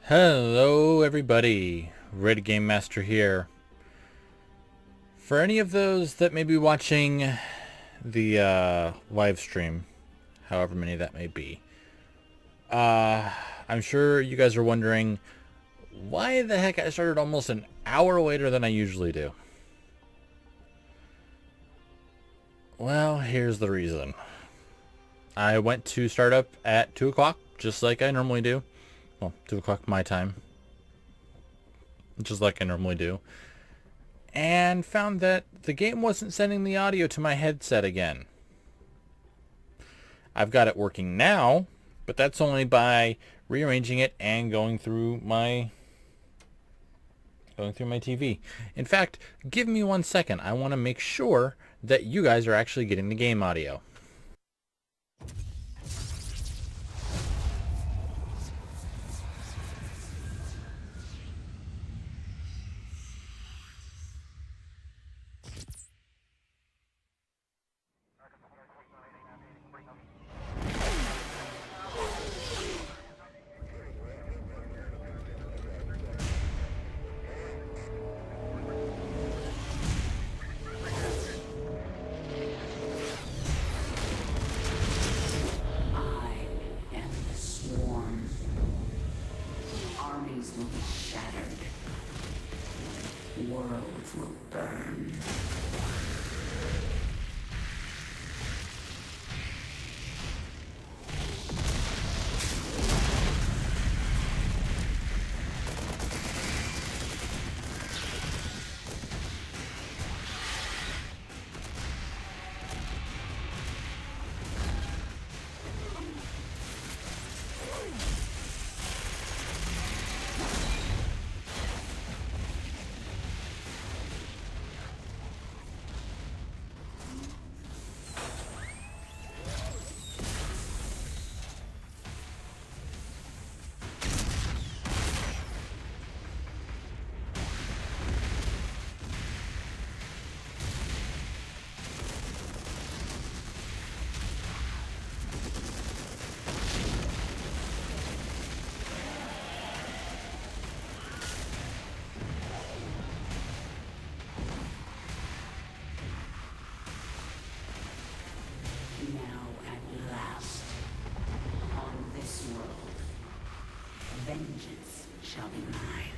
Hello everybody, Redgamemaster here. For any of those that may be watching the live stream, however many that may be, I'm sure you guys are wondering why the heck I started almost an hour later than I usually do. Well, here's the reason. I went to start up at 2 o'clock, just like I normally do. Well, 2 o'clock my time, just like I normally do. And found that the game wasn't sending the audio to my headset again. I've got it working now, but that's only by rearranging it and going through my TV. In fact, give me 1 second. I want to make sure that you guys are actually getting the game audio. I am the swarm. Armies will be shattered. Worlds will burn. Now at last, on this world, vengeance shall be mine.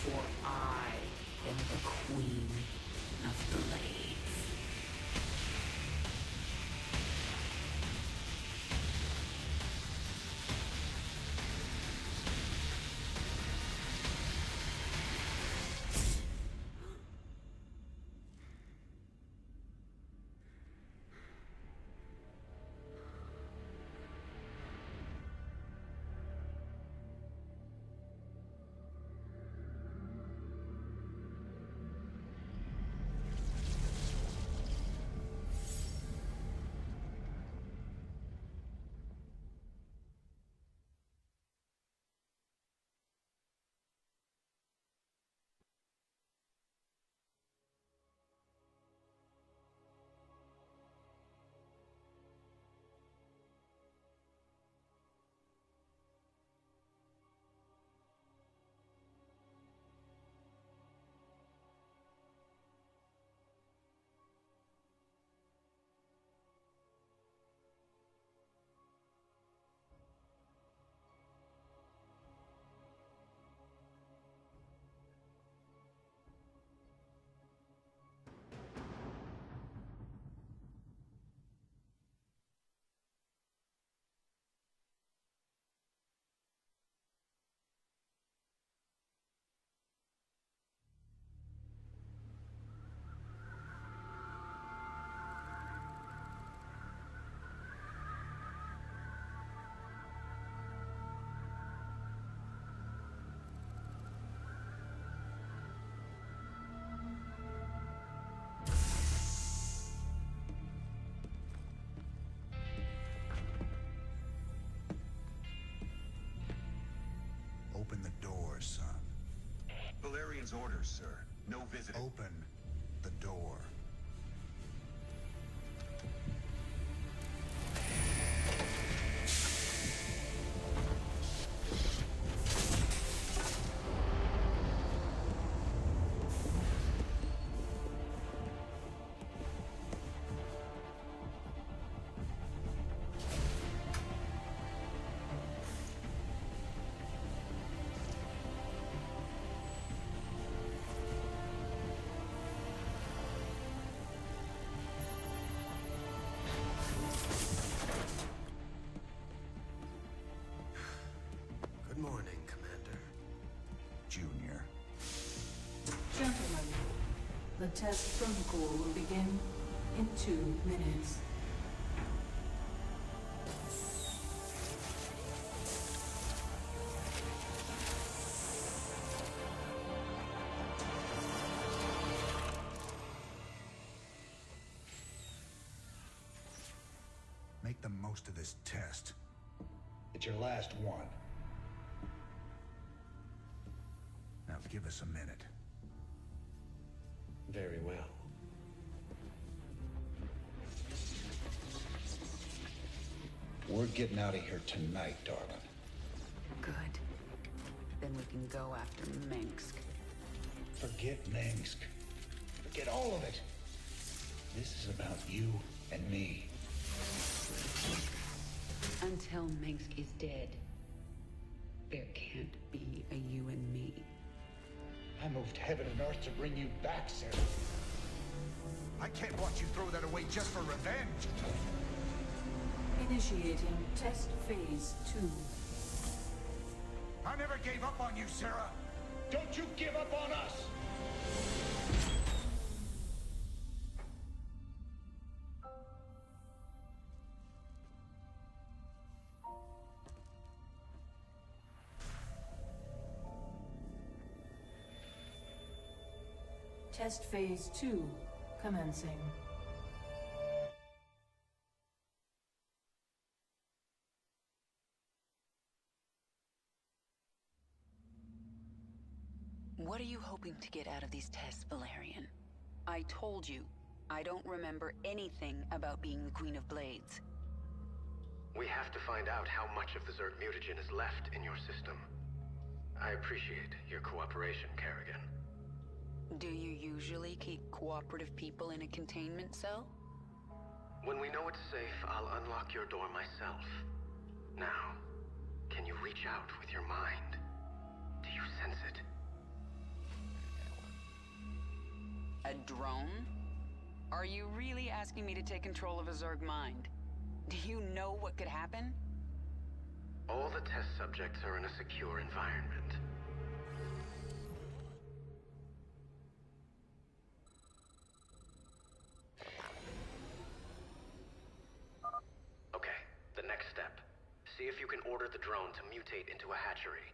For I am the queen of blades. Open the door, son. Valerian's orders, sir. No visiting. Open the door. Good morning, Commander. Junior. Gentlemen, the test protocol will begin in 2 minutes. Make the most of this test. It's your last one. Now give us a minute. Very well. We're getting out of here tonight, darling. Good. Then we can go after Minsk. Forget Minsk. Forget all of it. This is about you and me. Until Minsk is dead, there can't be a you and me. I moved heaven and earth to bring you back, Sarah. I can't watch you throw that away just for revenge. Initiating test phase 2. I never gave up on you, Sarah. Don't you give up on us! Test phase 2 commencing. What are you hoping to get out of these tests, Valerian? I told you, I don't remember anything about being the Queen of Blades. We have to find out how much of the Zerg mutagen is left in your system. I appreciate your cooperation, Kerrigan. Do you usually keep cooperative people in a containment cell? When we know it's safe, I'll unlock your door myself. Now, can you reach out with your mind? Do you sense it? A drone? Are you really asking me to take control of a Zerg mind? Do you know what could happen? All the test subjects are in a secure environment. Okay, the next step. See if you can order the drone to mutate into a hatchery.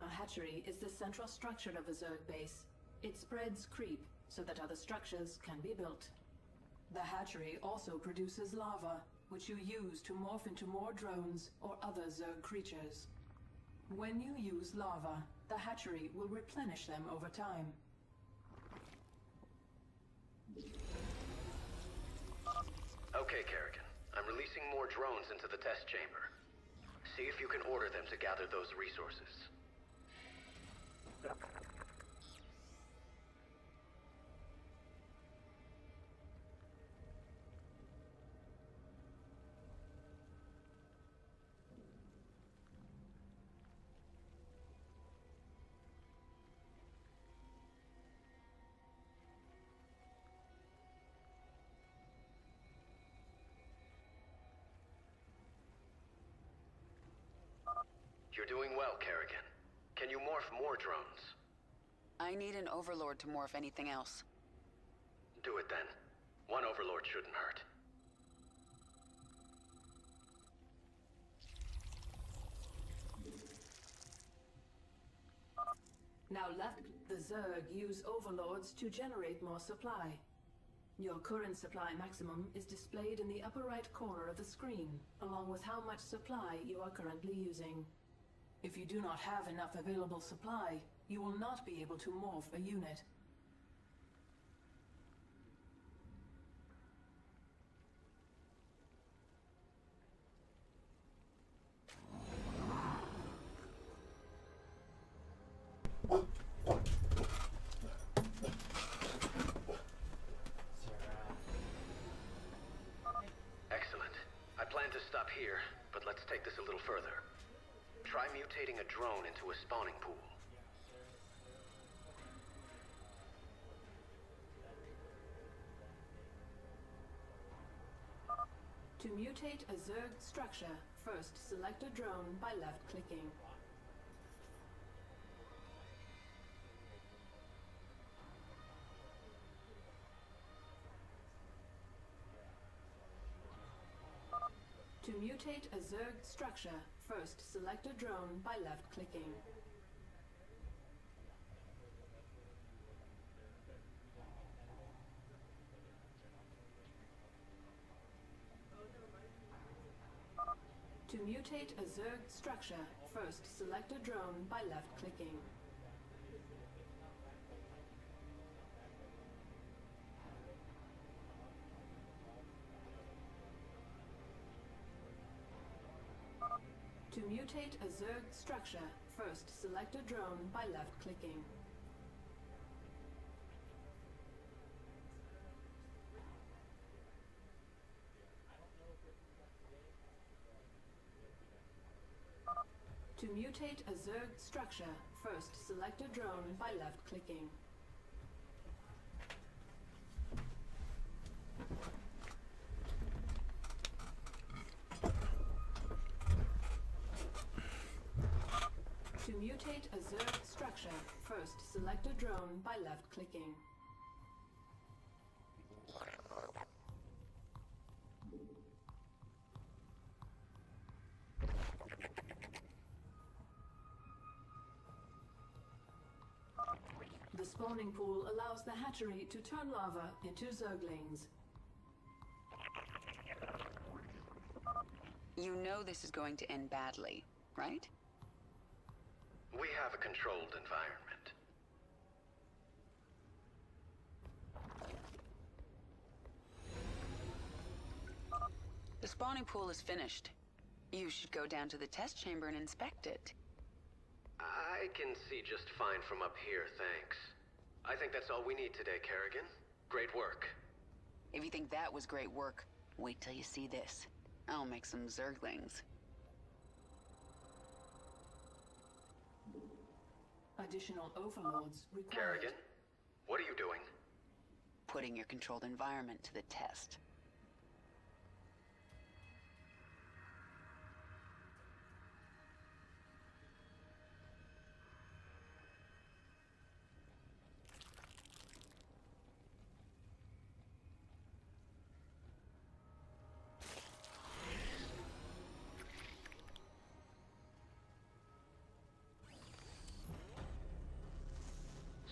A hatchery is the central structure of a Zerg base. It spreads creep so that other structures can be built. The hatchery also produces lava, which you use to morph into more drones or other Zerg creatures. When you use lava, the hatchery will replenish them over time. Okay, Kerrigan. I'm releasing more drones into the test chamber. See if you can order them to gather those resources. You're doing well, Kerrigan. Can you morph more drones? I need an overlord to morph anything else. Do it then. One overlord shouldn't hurt. Now let the Zerg use overlords to generate more supply. Your current supply maximum is displayed in the upper right corner of the screen, along with how much supply you are currently using. If you do not have enough available supply, you will not be able to morph a unit. Excellent. I plan to stop here, but let's take this a little further. Try mutating a drone into a spawning pool. To mutate a Zerg structure, first select a drone by left-clicking. To mutate a Zerg structure, first select a drone by left-clicking. To mutate a Zerg structure, first select a drone by left-clicking. To mutate a Zerg structure, first select a drone by left-clicking. To mutate a Zerg structure, first select a drone by left-clicking. To mutate a Zerg structure, first select a drone by left-clicking. The spawning pool allows the hatchery to turn lava into Zerglings. You know this is going to end badly, right? We have a controlled environment. The spawning pool is finished. You should go down to the test chamber and inspect it. I can see just fine from up here, thanks. I think that's all we need today, Kerrigan. Great work. If you think that was great work, wait till you see this. I'll make some Zerglings. Additional overlords required. Kerrigan, what are you doing? Putting your controlled environment to the test.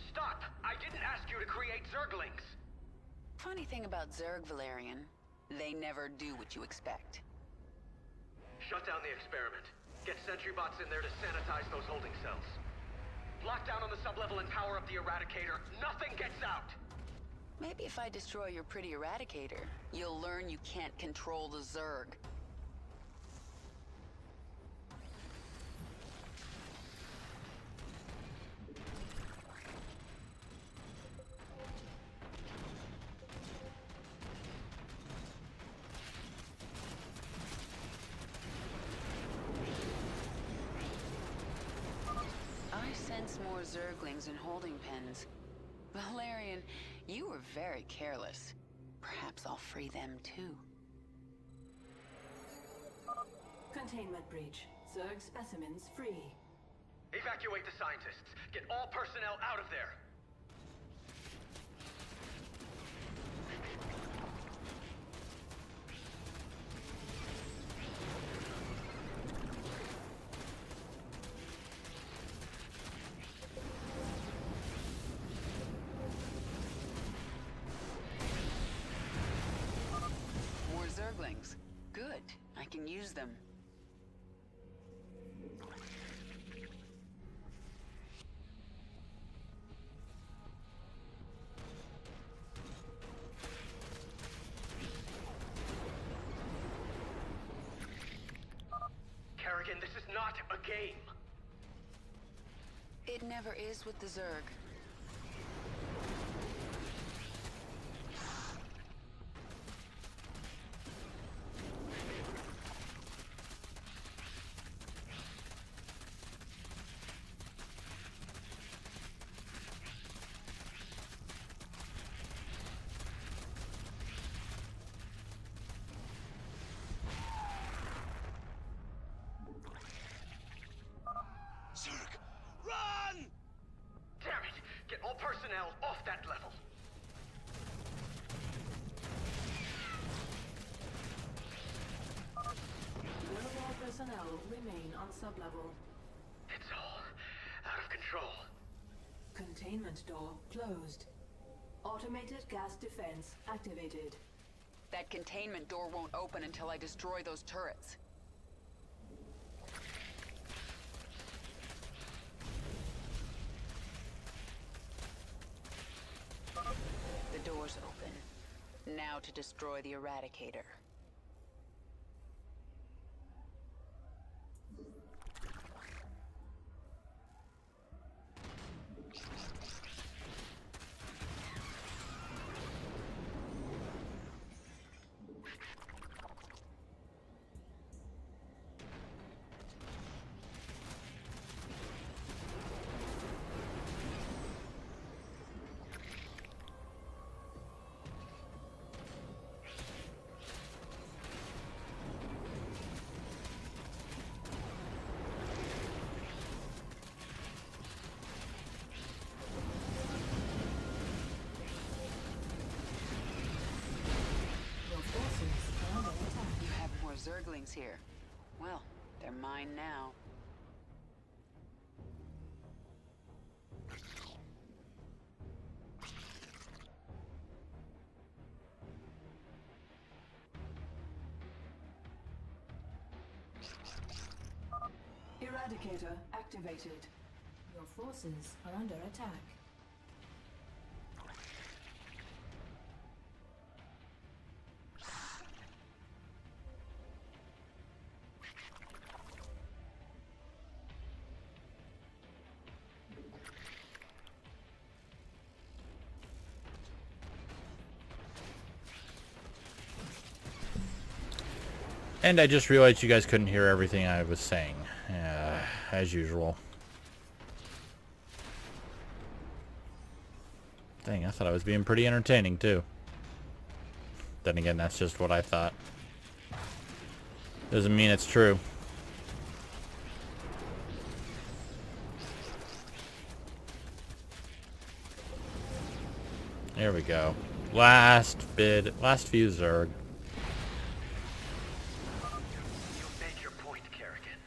Stop! I didn't ask you to create Zerglings! Funny thing about Zerg, Valerian, they never do what you expect. Shut down the experiment. Get sentry bots in there to sanitize those holding cells. Lock down on the sublevel and power up the Eradicator. Nothing gets out! Maybe if I destroy your pretty Eradicator, you'll learn you can't control the Zerg. I sense more Zerglings in holding pens. Valerian, you were very careless. Perhaps I'll free them too. Containment breach. Zerg specimens free. Evacuate the scientists. Get all personnel out of there. Zerglings. Good. I can use them. Kerrigan, this is not a game. It never is with the Zerg. Zerg, run! Damn it! Get all personnel off that level. None of our personnel remain on sublevel. It's all out of control. Containment door closed. Automated gas defense activated. That containment door won't open until I destroy those turrets. The door's open. Now to destroy the Eradicator. Your forces are under attack. You have more Zerglings here. Well, they're mine now. Eradicator activated. Your forces are under attack. And I just realized you guys couldn't hear everything I was saying. As usual. Dang, I thought I was being pretty entertaining, too. Then again, that's just what I thought. Doesn't mean it's true. There we go. Last few Zerg. You made your point, Kerrigan.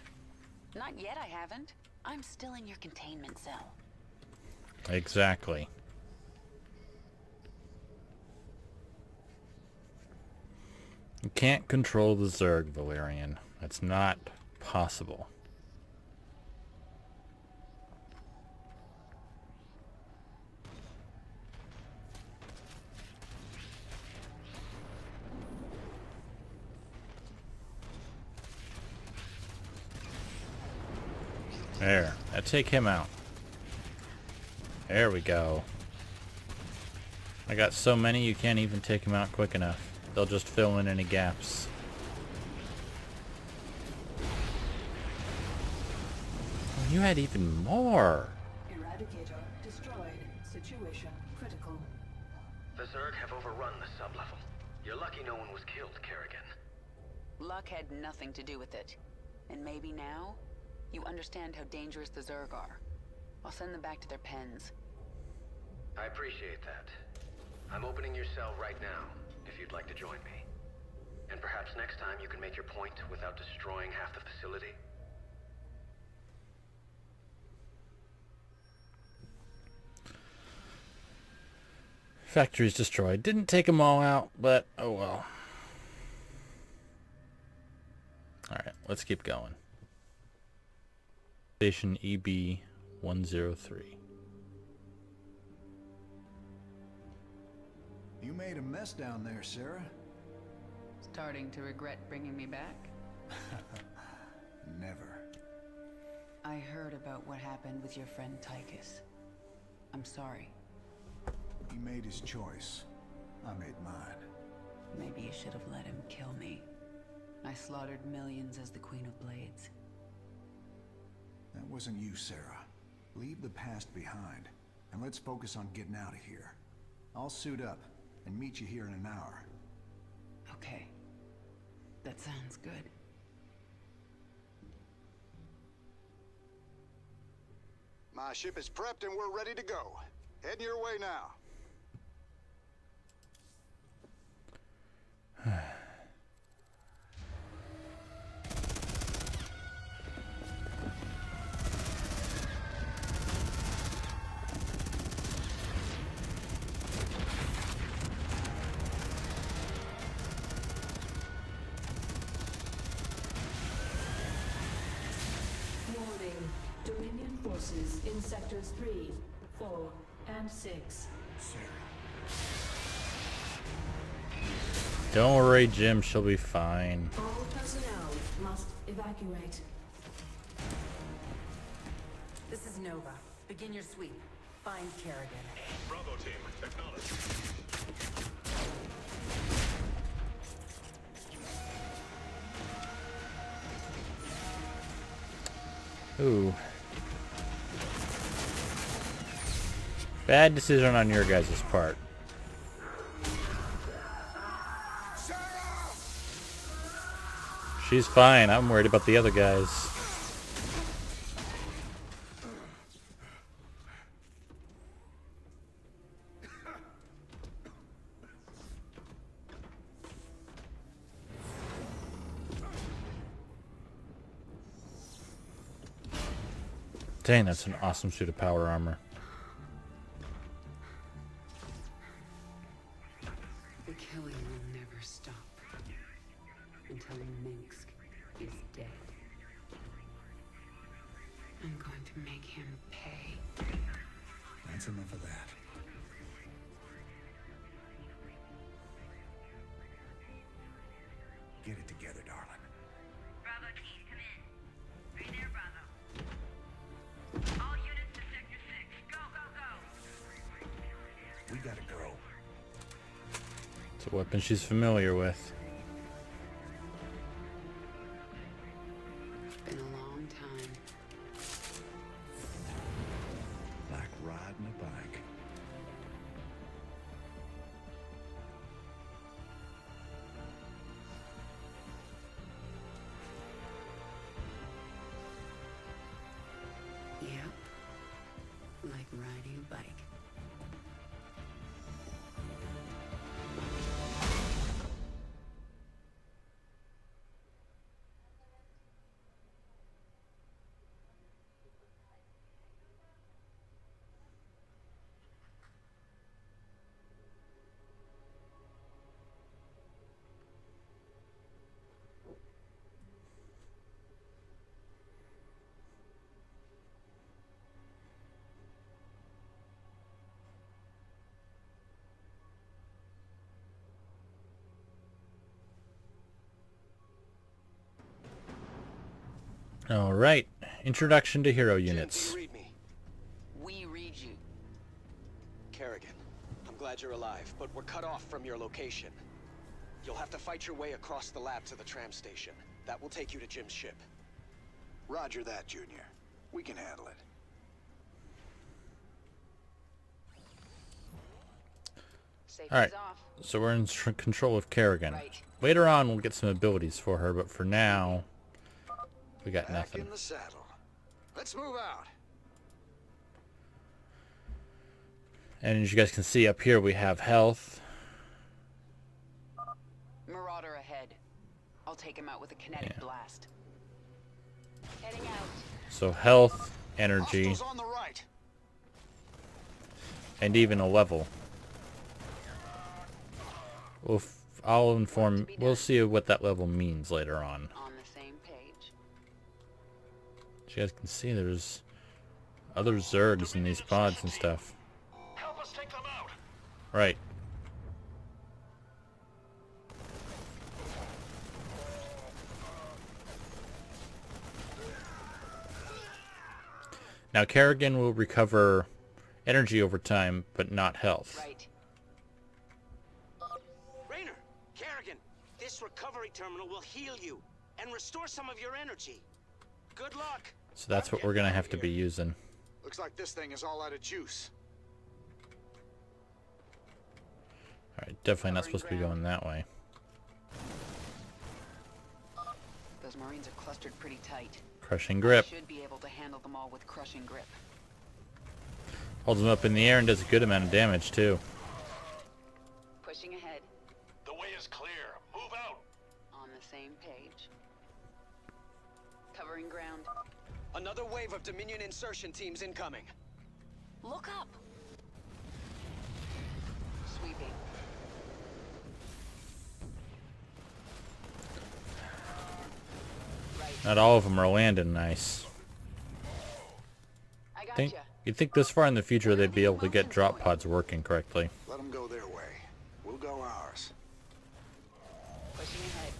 Not yet, I haven't. I'm still in your containment cell. Exactly. You can't control the Zerg, Valerian. That's not possible. There. Now take him out. There we go. I got so many you can't even take him out quick enough. They'll just fill in any gaps. Oh, you had even more. Eradicator destroyed. Situation critical. The Zerg have overrun the sublevel. You're lucky no one was killed, Kerrigan. Luck had nothing to do with it. And maybe now, you understand how dangerous the Zerg are. I'll send them back to their pens. I appreciate that. I'm opening your cell right now, if you'd like to join me. And perhaps next time you can make your point without destroying half the facility? Factory's destroyed. Didn't take them all out, but oh well. Alright, let's keep going. Station EB-103. You made a mess down there, Sarah. Starting to regret bringing me back? Never. I heard about what happened with your friend Tychus. I'm sorry. He made his choice. I made mine. Maybe you should have let him kill me. I slaughtered millions as the Queen of Blades. That wasn't you, Sarah. Leave the past behind, and let's focus on getting out of here. I'll suit up and meet you here in an hour. Okay. That sounds good. My ship is prepped and we're ready to go. Heading your way now. Warning. Dominion forces in sectors 3, 4, and 6. Don't worry, Jim. She'll be fine. All personnel must evacuate. This is Nova. Begin your sweep. Find Kerrigan. Bravo team, acknowledge. Ooh. Bad decision on your guys' part. She's fine. I'm worried about the other guys. Dang, that's an awesome suit of power armor. The killing will never stop until Minsk is dead. I'm going to make him pay. That's enough of that. Get it together, darling. Bravo team, come in. Are you there, Bravo? All units to Sector 6. Go, go, go! We gotta go. It's a weapon she's familiar with. Been a long time. Like riding a bike. Yep. Like riding a bike. All right. Introduction to hero Jim, units. do you read me? We read you. Kerrigan, I'm glad you're alive, but we're cut off from your location. You'll have to fight your way across the lab to the tram station. That will take you to Jim's ship. Roger that, Junior. We can handle it. Safety's All right. off. So we're in control of Kerrigan. Right. Later on, we'll get some abilities for her, but for now, we got Back nothing. in the saddle. Let's move out. And as you guys can see up here, we have health. Marauder ahead. I'll take him out with a kinetic blast. Heading out. So health, energy, Hostiles on the right. and even a level. I'll inform. We'll see what that level means later on. On the same As you guys can see, there's other Zergs in these pods and stuff. Help us take them out. Right. Now Kerrigan will recover energy over time, but not health. Right. Raynor, Kerrigan, this recovery terminal will heal you and restore some of your energy. Good luck. So that's what we're gonna have to be using. Looks like this thing is all out of juice. Alright, definitely not supposed to be going that way. Those Marines are clustered pretty tight. Crushing grip. Should be able to handle them all with crushing grip. Holds them up in the air and does a good amount of damage too. Pushing ahead. The way is clear. Move out. On the same page. Covering ground. Another wave of Dominion insertion teams incoming. Look up. Sweeping. Right. Not all of them are landing nice. I gotcha. You'd think this far in the future they'd be able to get drop pods working correctly. Let them go their way. We'll go ours. Pushing ahead.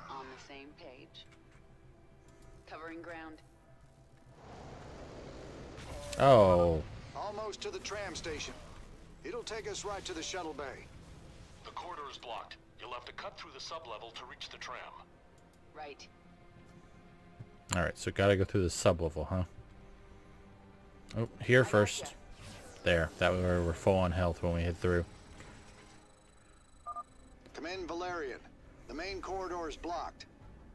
On the same page. Covering ground. Oh. Almost to the tram station. It'll take us right to the shuttle bay. The corridor is blocked. You'll have to cut through the sublevel to reach the tram. Right. Alright, so gotta go through the sub-level, huh? Oh, here first. There. That way we're full on health when we hit through. Come in, Valerian. The main corridor is blocked.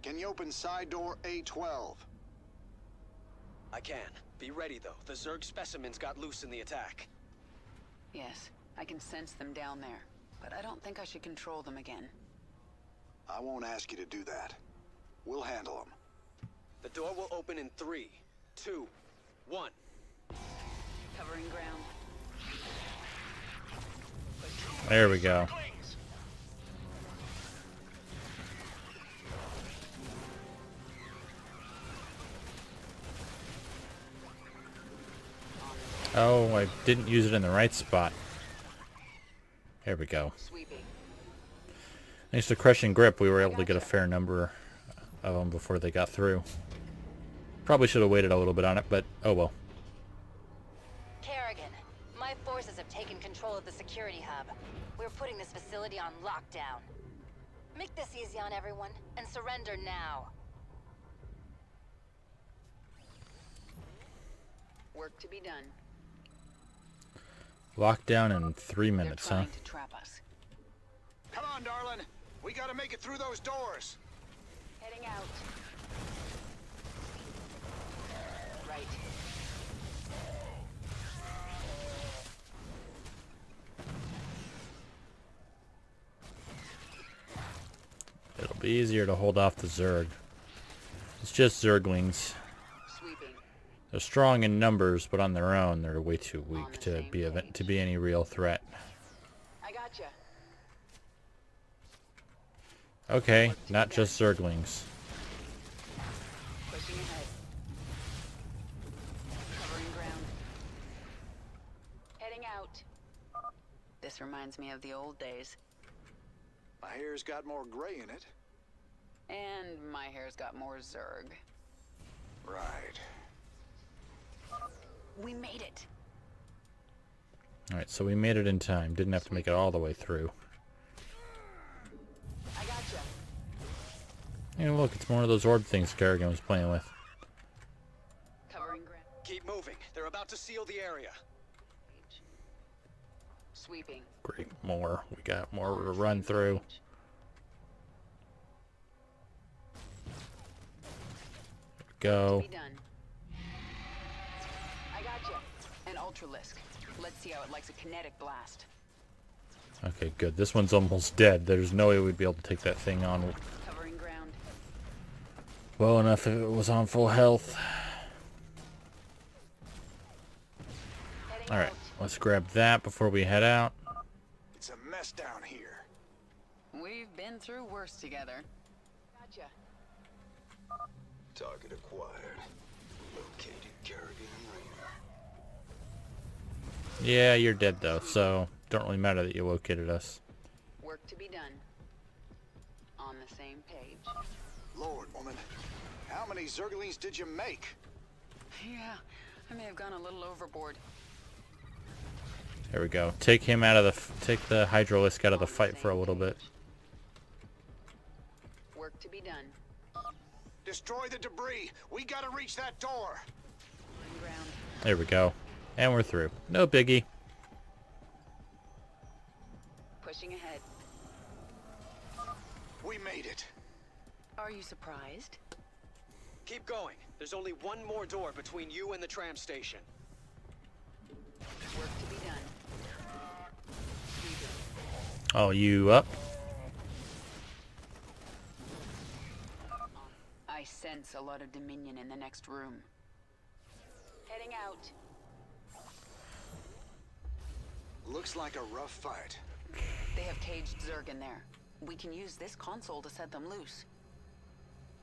Can you open side door A12? I can. Be ready, though. The Zerg specimens got loose in the attack. Yes, I can sense them down there. But I don't think I should control them again. I won't ask you to do that. We'll handle them. The door will open in 3, 2, 1. Covering ground. There we go. Oh, I didn't use it in the right spot. There we go. Sweeping. Thanks to crushing grip, we were able to get a fair number of them before they got through. Probably should have waited a little bit on it, but oh well. Kerrigan, my forces have taken control of the security hub. We're putting this facility on lockdown. Make this easy on everyone, and surrender now. Work to be done. Lockdown in 3 minutes, They're huh? trying to trap us. Come on, darling. We gotta make it through those doors. Heading out. Right. It'll be easier to hold off the Zerg. It's just Zerglings. Sweeping. They're strong in numbers, but on their own, they're way too weak to be any real threat. I gotcha. Okay, not just Zerglings. Pushing ahead. Covering ground. Heading out. This reminds me of the old days. My hair's got more gray in it. And my hair's got more Zerg. Right. We made it. Alright, so we made it in time. Didn't have to make it all the way through. I gotcha. And look, it's more of those orb things Kerrigan was playing with. Covering ground. Keep moving. They're about to seal the area. Sweeping. Great, more. We got more to run through. Go. Be done. I gotcha. An Ultralisk. Let's see how it likes a kinetic blast. Okay, good. This one's almost dead. There's no way we'd be able to take that thing on Covering ground. well enough if it was on full health. Alright, let's grab that before we head out. It's a mess down here. We've been through worse together. Gotcha. Target acquired. Located Kerrigan and Rayner. Yeah, you're dead though, so don't really matter that you located us. Work to be done. On the same page. Lord, woman. How many Zerglings did you make? Yeah, I may have gone a little overboard. There we go. Take him out of the take the Hydralisk out of the fight for a little bit. Work to be done. Destroy the debris. We gotta reach that door. On ground. There we go. And we're through. No biggie. Pushing ahead. We made it. Are you surprised? Keep going. There's only one more door between you and the tram station. Work to be done. Oh, you up? I sense a lot of Dominion in the next room. Heading out. Looks like a rough fight. They have caged Zerg in there. We can use this console to set them loose.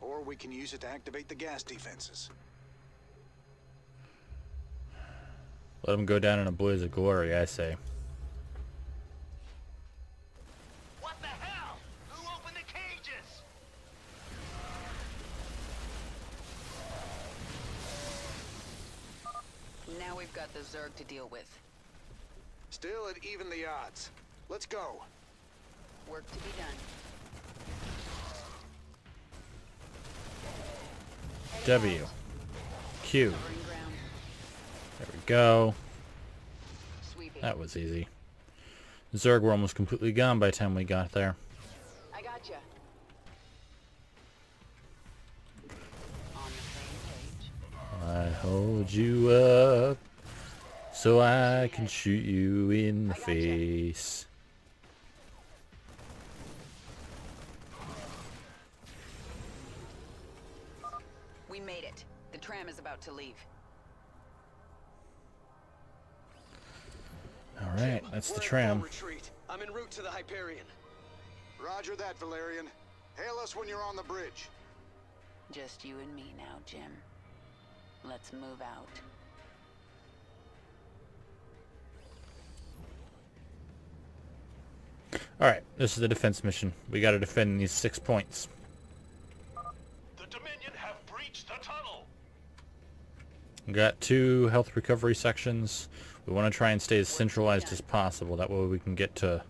Or we can use it to activate the gas defenses. Let them go down in a blaze of glory, I say. What the hell? Who opened the cages? Now we've got the Zerg to deal with. Still at even the odds. Let's go. Work to be done. W. Q. Covering ground. There we go. Sweeping. That was easy. Zerg were almost completely gone by the time we got there. I gotcha. On the same page. I hold you up so I can shoot you in the face. We made it. The tram is about to leave. Alright, that's the We're in tram. full retreat. I'm en route to the Hyperion. Roger that, Valerian. Hail us when you're on the bridge. Just you and me now, Jim. Let's move out. Alright, this is the defense mission. We gotta defend these 6 points. The Dominion have breached the tunnel. We got 2 health recovery sections. We want to try and stay as centralized as possible. That way we can get to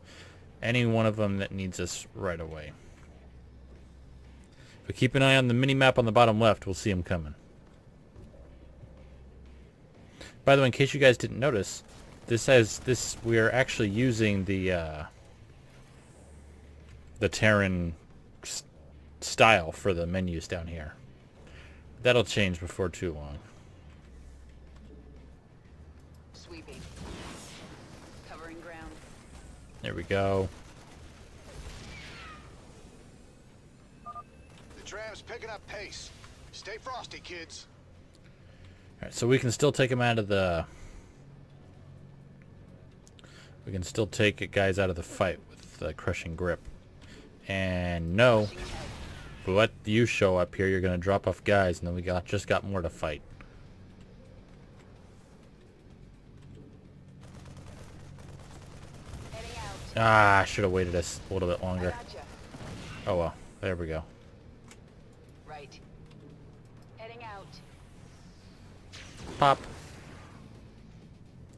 any one of them that needs us right away. If we keep an eye on the mini-map on the bottom left, we'll see them coming. By the way, in case you guys didn't notice, we are actually using the Terran style for the menus down here. That'll change before too long. Sweeping. Covering ground. There we go. The tram's picking up pace. Stay frosty, kids. Alright, so we can still take them out of the... We can still take guys out of the fight with the crushing grip. And no, if we let you show up here, you're going to drop off guys, and then we just got more to fight. Ah, I should have waited a little bit longer. Oh well, there we go. Right. Heading out. Pop.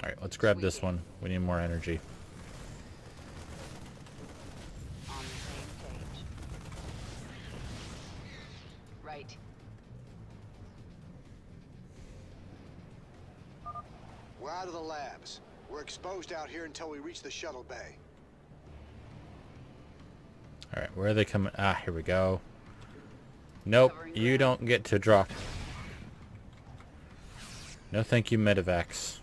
Alright, let's grab this one. We need more energy. On the same page. Right. We're out of the labs. We're exposed out here until we reach the shuttle bay. Alright, where are they coming? Ah, here we go. Nope, you don't get to drop. No thank you, Medivacs.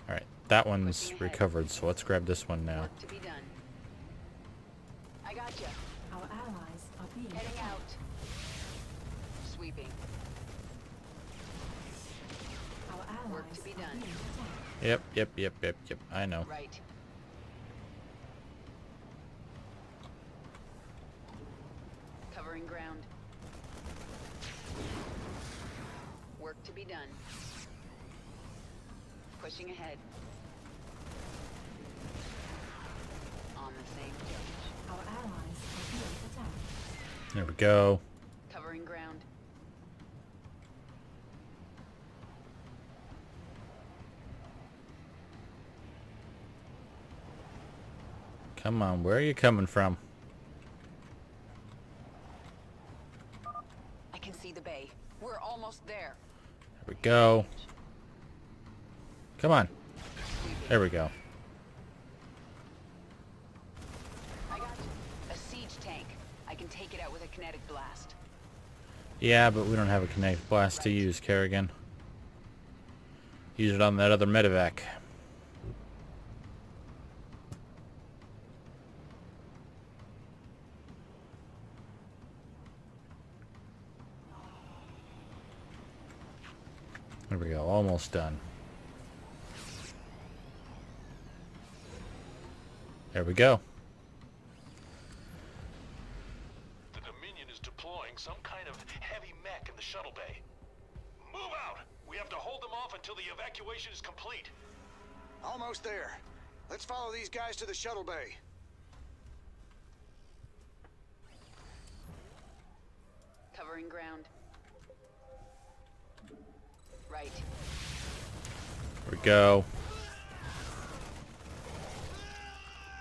Alright, that one's recovered, so let's grab this one now. To be done. I gotcha. Our allies are being Heading out. Sweeping. Our allies Work to be done. Yep, I know. Right. Covering ground. Work to be done. Pushing ahead. On the same page. Our allies are being attacked. There we go. Covering ground. Come on, where are you coming from? I can see the bay. We're almost there. There we go. Come on. There we go. I got you. A siege tank. I can take it out with a kinetic blast. Yeah, but we don't have a kinetic blast to use, Kerrigan. Use it on that other medevac. There we go, almost done. There we go. The Dominion is deploying some kind of heavy mech in the shuttle bay. Move out! We have to hold them off until the evacuation is complete. Almost there. Let's follow these guys to the shuttle bay. Covering ground. Right. There we go.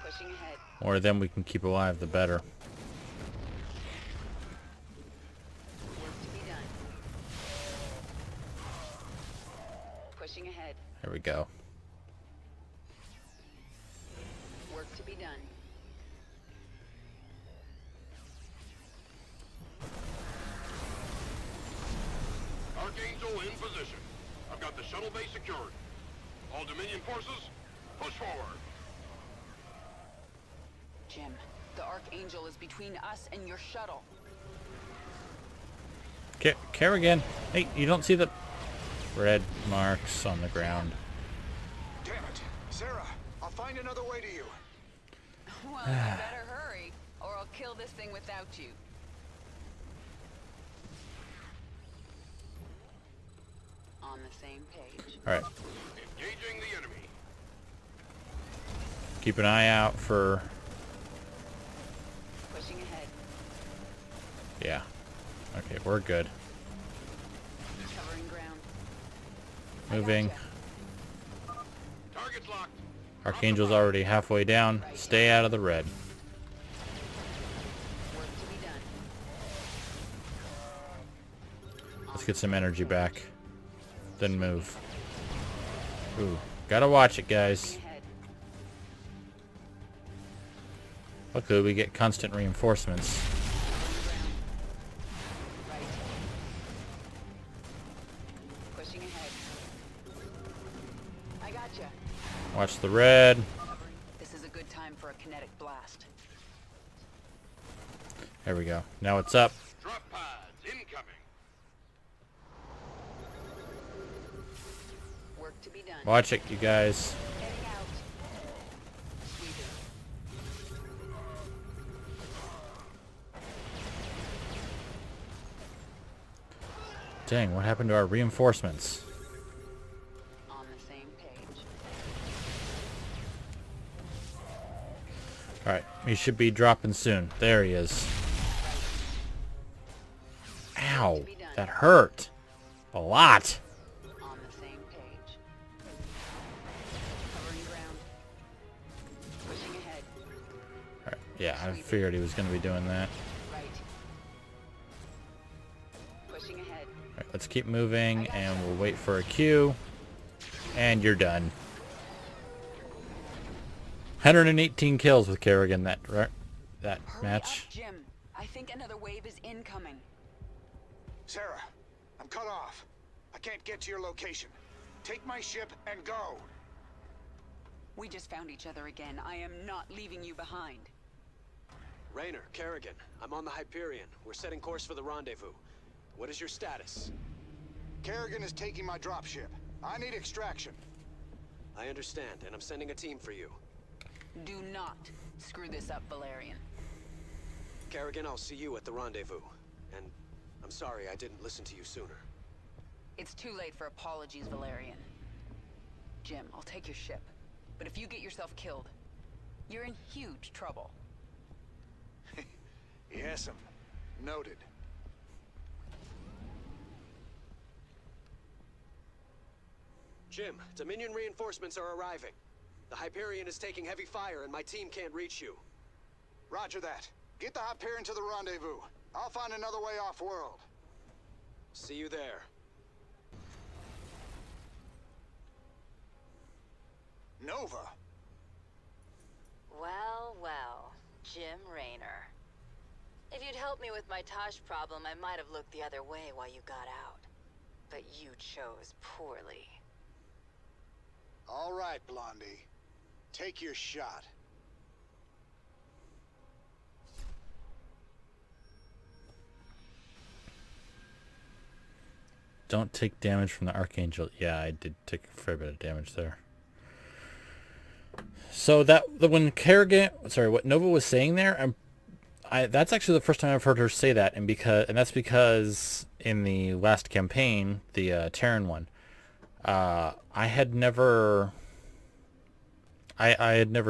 Pushing ahead. More of them we can keep alive, the better. Work to be done. Pushing ahead. There we go. Work to be done. Archangel in position. I've got the shuttle bay secured. All Dominion forces, push forward. Jim, the Archangel is between us and your shuttle. Kerrigan, hey, you don't see the red marks on the ground? Damn it. Sarah, I'll find another way to you. Well, you better hurry, or I'll kill this thing without you. On the same page. Alright. Engaging the enemy. Keep an eye out for... Pushing ahead. Yeah. Okay, we're good. Covering ground. Moving. Target's locked. Archangel's already halfway down. Stay out of the red. Work to be done. Let's get some energy back. Then move. Ooh, gotta watch it, guys. Luckily, we get constant reinforcements. Right. Pushing ahead. I gotcha. Watch the red. This is a good time for a kinetic blast. There we go. Now it's up. Drop pods incoming. Work to be done. Watch it, you guys. Heading out. Sweeping. Dang, what happened to our reinforcements? On the same page. Alright, he should be dropping soon. There he is. Ow, that hurt. A lot. On the same page. Covering ground. Pushing ahead. Alright, yeah, I figured he was going to be doing that. Right. Pushing ahead. Alright, let's keep moving and we'll wait for a cue. And you're done. 118 kills with Kerrigan that Hurry match. up, Jim. I think another wave is incoming. Sarah, I'm cut off. I can't get to your location. Take my ship and go. We just found each other again. I am not leaving you behind. Raynor, Kerrigan, I'm on the Hyperion. We're setting course for the rendezvous. What is your status? Kerrigan is taking my dropship. I need extraction. I understand, and I'm sending a team for you. Do not screw this up, Valerian. Kerrigan, I'll see you at the rendezvous. And I'm sorry I didn't listen to you sooner. It's too late for apologies, Valerian. Jim, I'll take your ship. But if you get yourself killed, you're in huge trouble. Yes'm. Noted. Jim, Dominion reinforcements are arriving. The Hyperion is taking heavy fire and my team can't reach you. Roger that. Get the Hyperion to the rendezvous. I'll find another way off-world. See you there. Nova. Well, well, Jim Raynor. If you'd helped me with my Tosh problem, I might have looked the other way while you got out. But you chose poorly. All right, Blondie. Take your shot. Don't take damage from the Archangel. Yeah, I did take a fair bit of damage there. So when Kerrigan, sorry, what Nova was saying there, that's actually the first time I've heard her say that, and that's because in the last campaign, the Terran one, I had never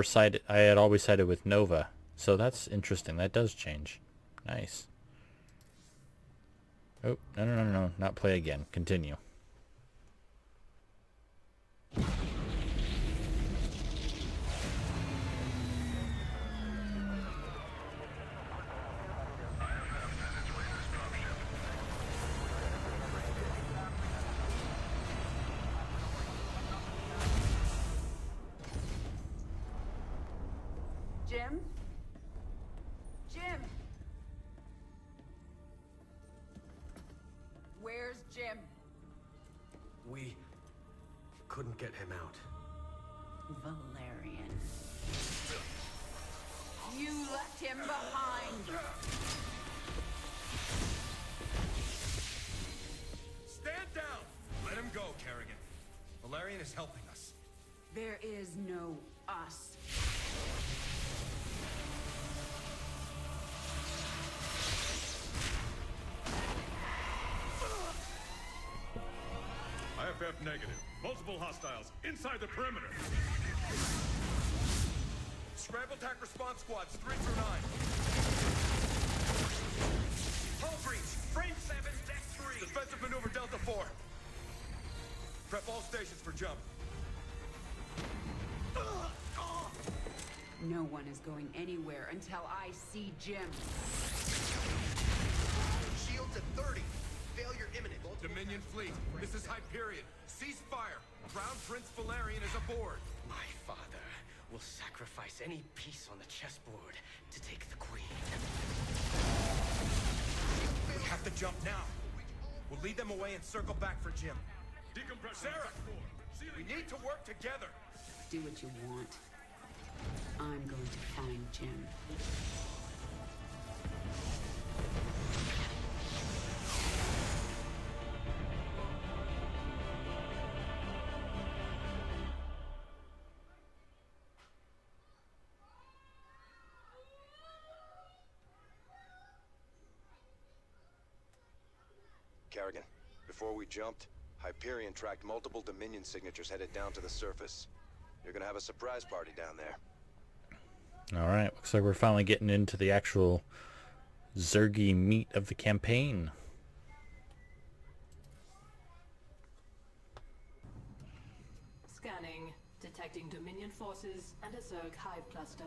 sided. I had always sided with Nova, so that's interesting. That does change. Nice. Oh, no, not play again. Continue. Jim? Jim! Where's Jim? We couldn't get him out. Valerian. You left him behind! Stand down! Let him go, Kerrigan. Valerian is helping us. There is no us. IFF negative. Multiple hostiles inside the perimeter. Scramble attack response squads 3 through 9. Hull breach. Frame 7, deck 3. Defensive maneuver Delta 4. Prep all stations for jump. No one is going anywhere until I see Jim. Shields at 30. Failure imminent. Dominion fleet, this is Hyperion. Cease fire. Crown Prince Valerian is aboard. My father will sacrifice any piece on the chessboard to take the queen. We have to jump now. We'll lead them away and circle back for Jim. Sarah, we need to work together. Do what you want. I'm going to find Jim. Kerrigan, before we jumped, Hyperion tracked multiple Dominion signatures headed down to the surface. You're gonna have a surprise party down there. Alright, looks like we're finally getting into the actual Zergy meat of the campaign. Scanning. Detecting Dominion forces and a Zerg hive cluster.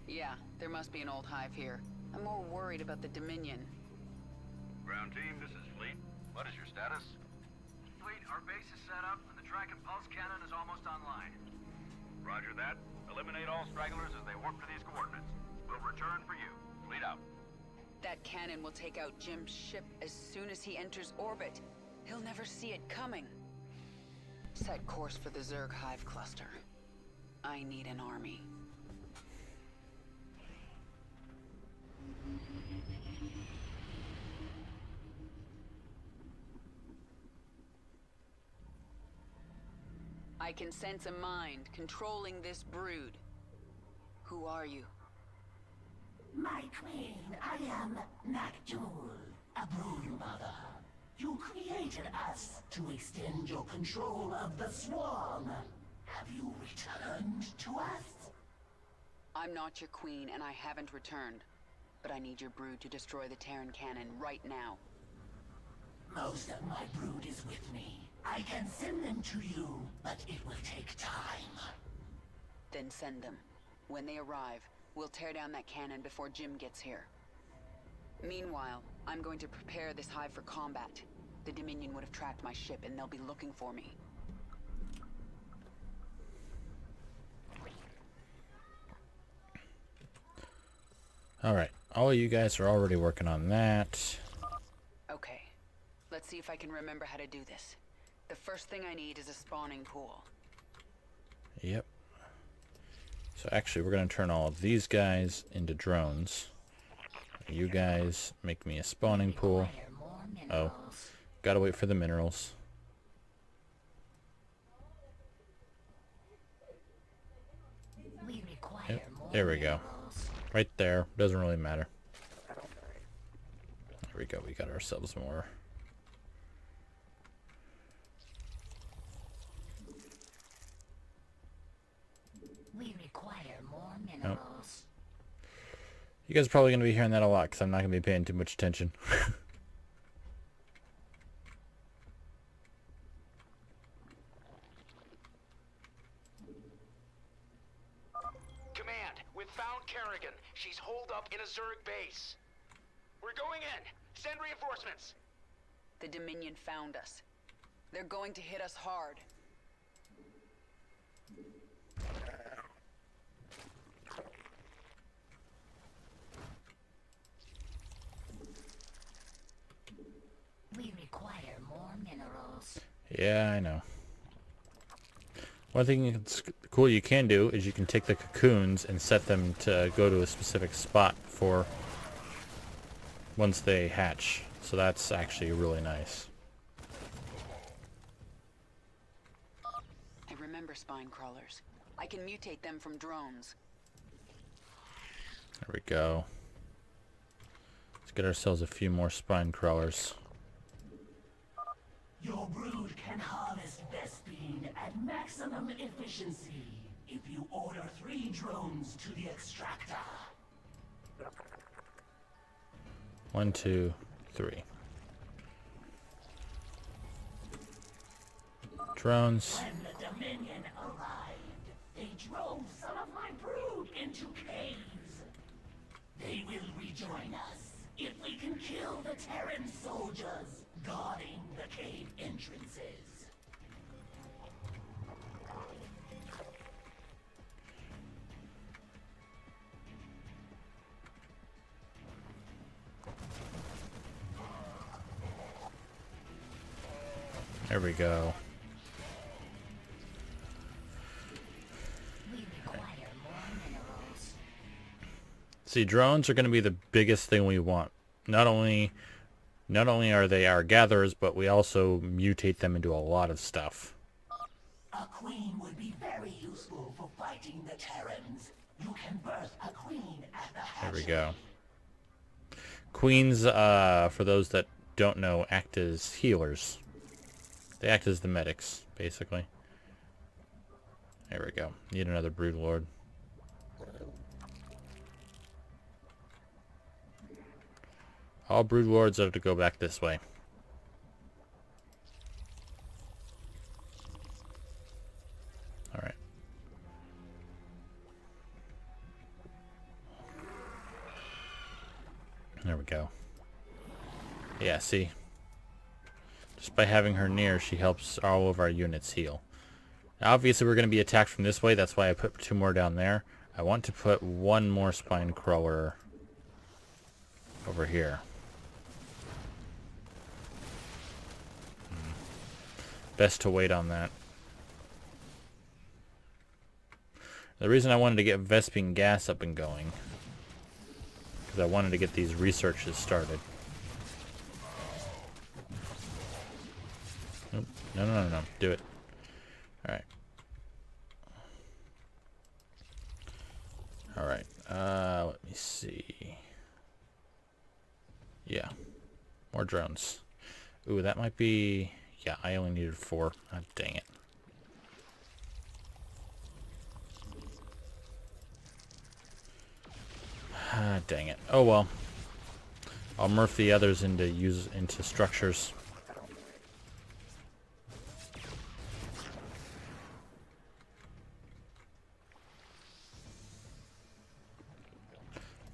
Yeah, there must be an old hive here. I'm more worried about the Dominion. Ground team, this is Fleet. What is your status? Fleet, our base is set up, and the track and pulse cannon is almost online. Roger that. Eliminate all stragglers as they warp to these coordinates. We'll return for you. Fleet out. That cannon will take out Jim's ship as soon as he enters orbit. He'll never see it coming. Set course for the Zerg hive cluster. I need an army. I can sense a mind controlling this brood. Who are you? My queen, I am Nakjul, a brood mother. You created us to extend your control of the swarm. Have you returned to us? I'm not your queen, and I haven't returned. But I need your brood to destroy the Terran cannon right now. Most of my brood is with me. I can send them to you, but it will take time. Then send them. When they arrive, we'll tear down that cannon before Jim gets here. Meanwhile, I'm going to prepare this hive for combat. The Dominion would have tracked my ship, and they'll be looking for me. Alright, all of you guys are already working on that. Okay, let's see if I can remember how to do this. The first thing I need is a spawning pool. Yep. So actually, we're going to turn all of these guys into drones. You guys make me a spawning pool. Oh, gotta wait for the minerals. Yep, there we go. Right there. Doesn't really matter. There we go. We got ourselves more. We require more minerals. You guys are probably going to be hearing that a lot because I'm not going to be paying too much attention. Command, we've found Kerrigan. She's holed up in a Zerg base. We're going in. Send reinforcements. The Dominion found us. They're going to hit us hard. We require more minerals. Yeah, I know. One thing that's cool you can do is you can take the cocoons and set them to go to a specific spot for once they hatch. So that's actually really nice. I remember spine crawlers. I can mutate them from drones. There we go. Let's get ourselves a few more spine crawlers. Your brood can harvest Vespine at maximum efficiency if you order 3 drones to the extractor. 1, 2, 3. Drones. When the Dominion arrived, they drove some of my brood into caves. They will rejoin us if we can kill the Terran soldiers guarding the cave entrances. There we go. We require more minerals. See, drones are going to be the biggest thing we want. Not only are they our gatherers, but we also mutate them into a lot of stuff. A queen would be very useful for fighting the Terrans. You can birth a queen at the hatchery. There we go. Queens, for those that don't know, act as healers. They act as the medics, basically. There we go. Need another brood lord. All brood lords have to go back this way. Alright. There we go. Yeah, see? Just by having her near, she helps all of our units heal. Now, obviously, we're going to be attacked from this way. That's why I put 2 more down there. I want to put 1 more spine crawler over here. Best to wait on that. The reason I wanted to get Vespine gas up and going, because I wanted to get these researches started. Nope. No. Do it. Alright. Alright. Let me see. Yeah. More drones. Ooh, that might be... Yeah, I only needed 4. Ah, dang it. Ah, dang it. Oh well. I'll morph the others into structures.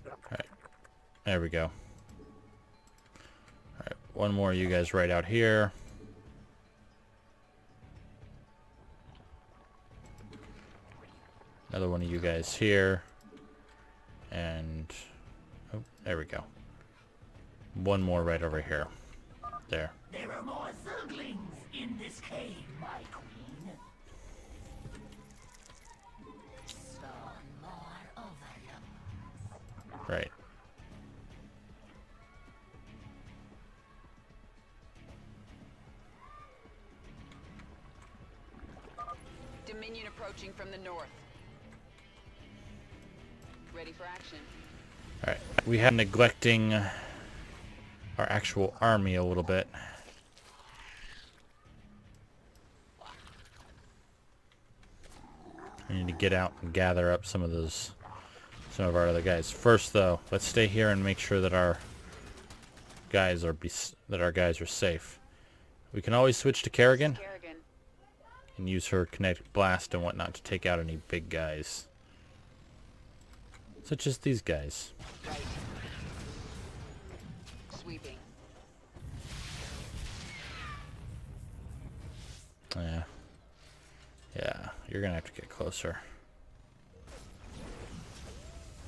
Alright. There we go. Alright, one more of you guys right out here. Another one of you guys here. And... oh, there we go. One more right over here. There. There are more zerglings in this cave, my queen. Spawn more over them. Right. Dominion approaching from the north. Ready for action. Alright. We have neglecting our actual army a little bit. We need to get out and gather up some of our other guys. First though, let's stay here and make sure that our guys are safe. We can always switch to Kerrigan and use her kinetic blast and whatnot to take out any big guys. Such as these guys. Right. Sweeping. Yeah. Yeah, you're gonna have to get closer.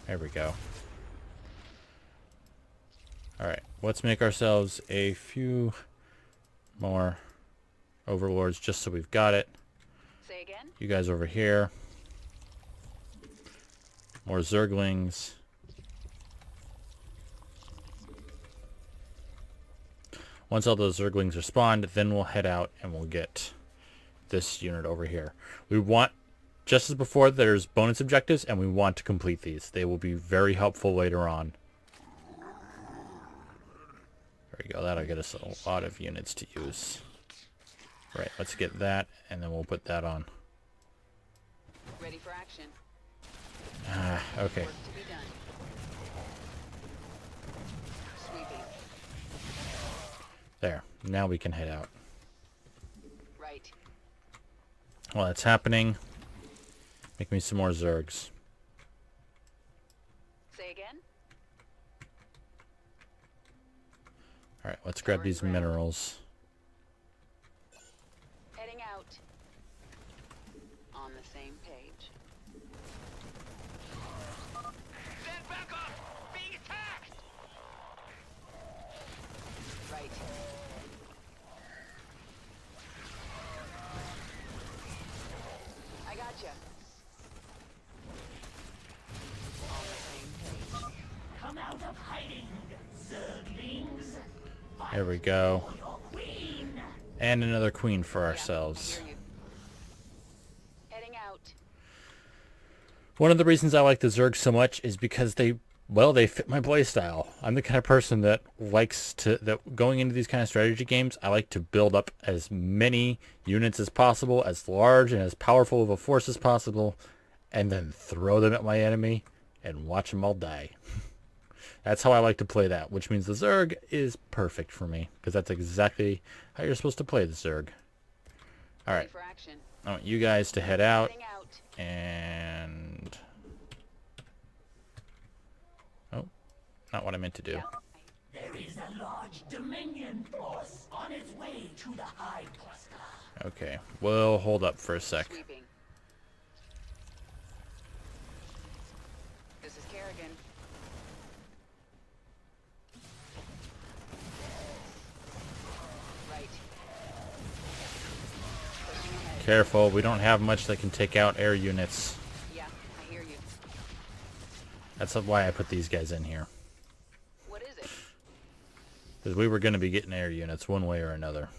There we go. Alright, let's make ourselves a few more overlords just so we've got it. Say again? You guys over here. More zerglings. Once all those zerglings are spawned, then we'll head out and we'll get this unit over here. We want, just as before, there's bonus objectives and we want to complete these. They will be very helpful later on. There we go. That'll get us a lot of units to use. Right, let's get that and then we'll put that on. Ready for action. Okay. Work to be done. Sweeping. There. Now we can head out. Right. While that's happening, make me some more zergs. Say again? Alright, let's grab these minerals. Heading out. On the same page. Stand back up! Being attacked! Right. I gotcha. On the same page. Come out of hiding, zerglings. There we go. Queen. And another queen for ourselves. Heading out. One of the reasons I like the Zerg so much is because they fit my playstyle. I'm the kind of person that going into these kind of strategy games, I like to build up as many units as possible, as large and as powerful of a force as possible, and then throw them at my enemy and watch them all die. That's how I like to play that, which means the Zerg is perfect for me, because that's exactly how you're supposed to play the Zerg. Alright, I want you guys to head out, and... oh, not what I meant to do. There is a large Dominion force on its way to the Hive Cluster. Okay, we'll hold up for a sec. Sweeping. This is Kerrigan. Right. Careful, we don't have much that can take out air units. Yeah, I hear you. That's why I put these guys in here. What is it? Because we were going to be getting air units one way or another.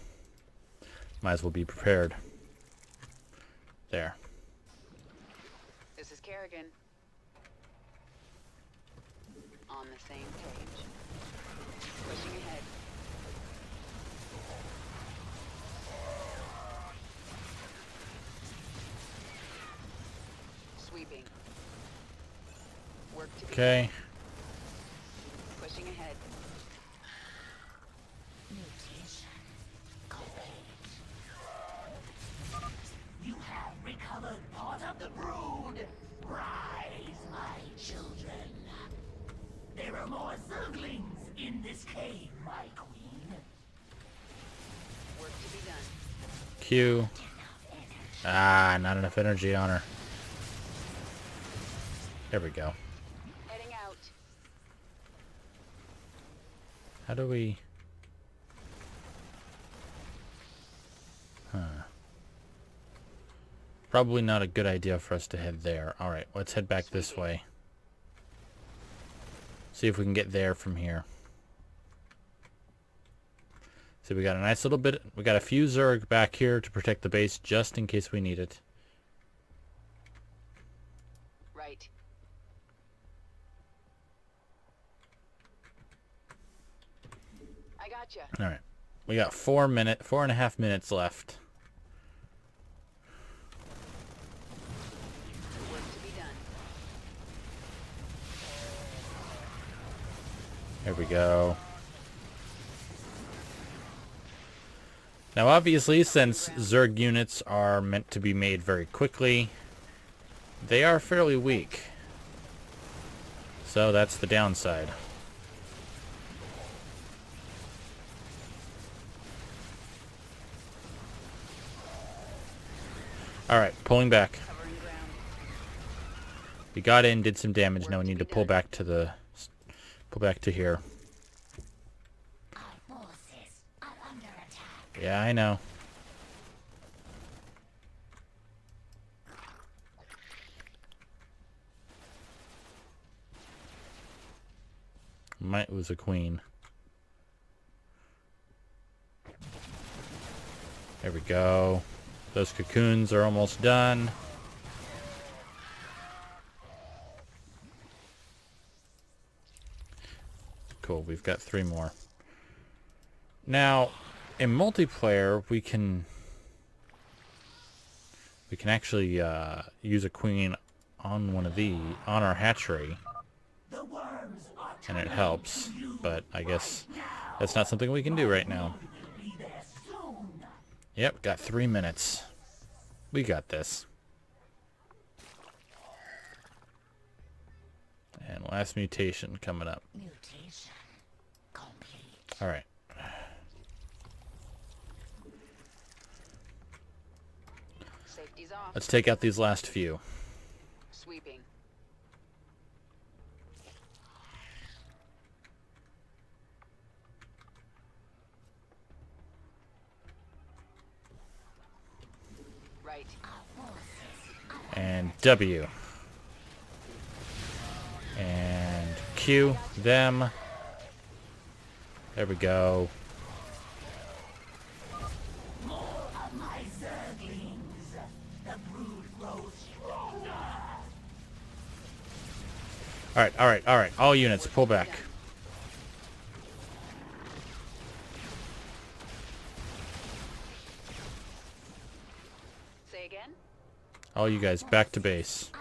Might as well be prepared. There. This is Kerrigan. On the same page. Pushing ahead. Sweeping. Work to be Okay. done. Pushing ahead. Mutation complete. You have recovered part of the brood. Rise, my children. There are more zerglings in this cave, my queen. Work to be done. Q. Ah, not enough energy on her. There we go. Heading out. How do we... Huh. Probably not a good idea for us to head there. Alright, let's head back this way. See if we can get there from here. See, we got a nice little bit... We got a few Zerg back here to protect the base just in case we need it. Right. I gotcha. Alright. We got 4.5 minutes left. Work to be done. There we go. Now obviously, since Zerg units are meant to be made very quickly, they are fairly weak. So that's the downside. Alright, pulling back. We got in, did some damage, now we need to pull back to the... Pull back to here. Yeah, I know. Might lose a queen. There we go. Those cocoons are almost done. Cool, we've got 3 more. Now, in multiplayer, we can actually use a queen on one of these, on our hatchery. And it helps, but I guess that's not something we can do right now. Yep, got 3 minutes. We got this. And last mutation coming up. Alright. Safety's off. Let's take out these last few. Sweeping. Right. And W. And Q them. There we go. More of my zerglings. The brood grows stronger. Alright. All units, pull back. Say again? All you guys, back to base.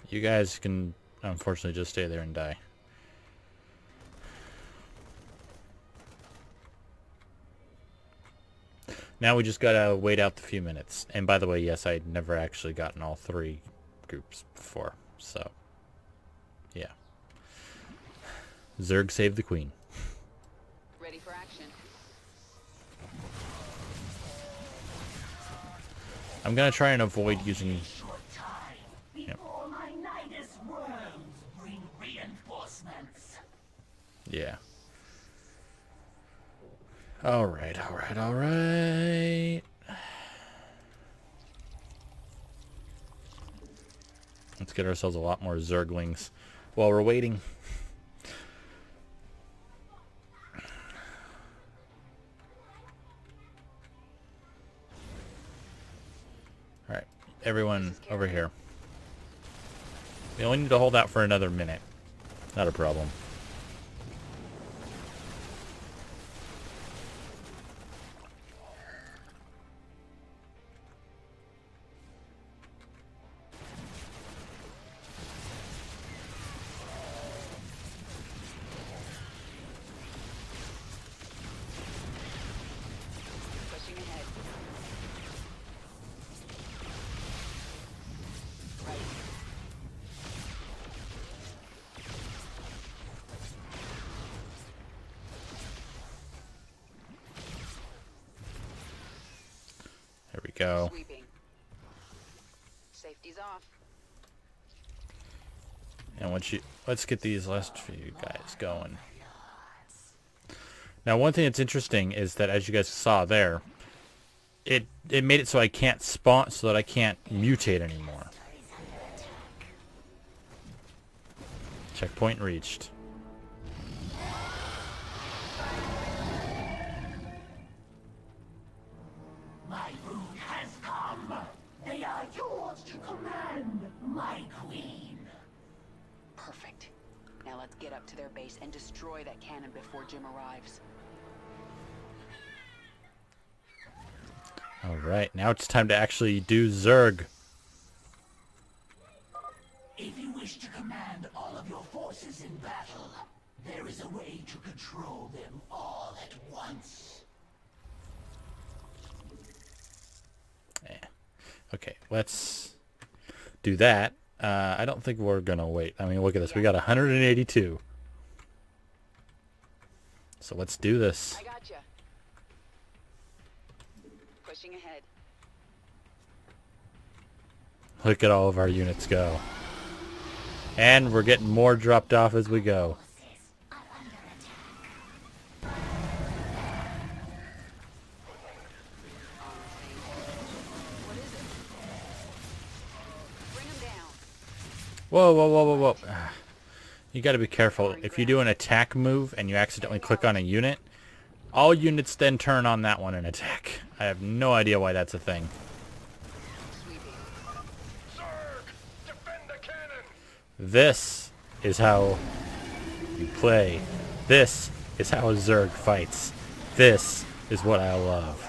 You guys can, unfortunately, just stay there and die. Now we just gotta wait out the few minutes. And by the way, yes, I'd never actually gotten all 3 groups before. So, yeah. Zerg saved the queen. Ready for action. I'm gonna try and avoid using... Yep. Before my Nidus worms bring reinforcements. Yeah. Alright. Let's get ourselves a lot more Zerglings while we're waiting. Alright, everyone over here. We only need to hold out for another minute. Not a problem. go. Sweeping. Safety's off. And let's get these last few guys going. Now, one thing that's interesting is that, as you guys saw there, it made it so I can't spawn, so that I can't mutate anymore. Checkpoint reached. My brood has come. They are yours to command, my queen. Perfect. Now let's get up to their base and destroy that cannon before Jim arrives. Alright, now it's time to actually do Zerg. If you wish to command all of your forces in battle, there is a way to control them all at once. Okay, let's do that. I don't think we're gonna wait. I mean, look at this. We got 182. So let's do this. I gotcha. Pushing ahead. Look at all of our units go. And we're getting more dropped off as we go. Whoa, whoa, whoa, whoa, whoa. You gotta be careful. If you do an attack move and you accidentally click on a unit, all units then turn on that one and attack. I have no idea why that's a thing. This is how you play. This is how a Zerg fights. This is what I love.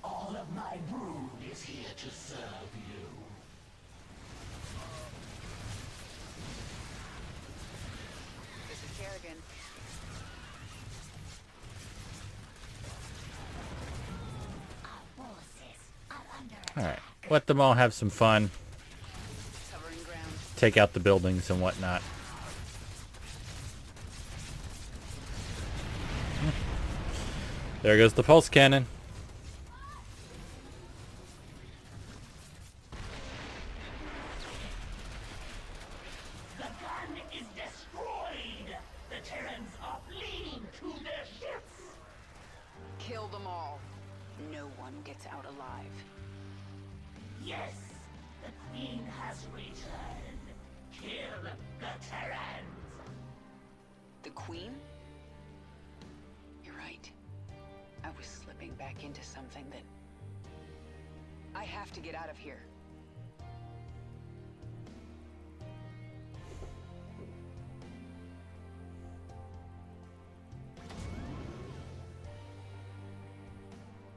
All of my brood is here to serve you. This is Kerrigan. Alright, let them all have some fun. Take out the buildings and whatnot. There goes the pulse cannon. The gun is destroyed. The Terrans are fleeing to their ships. Kill them all. No one gets out alive. Yes, the queen has returned. Kill the Terrans. The queen? You're right. I was slipping back into something that... I have to get out of here.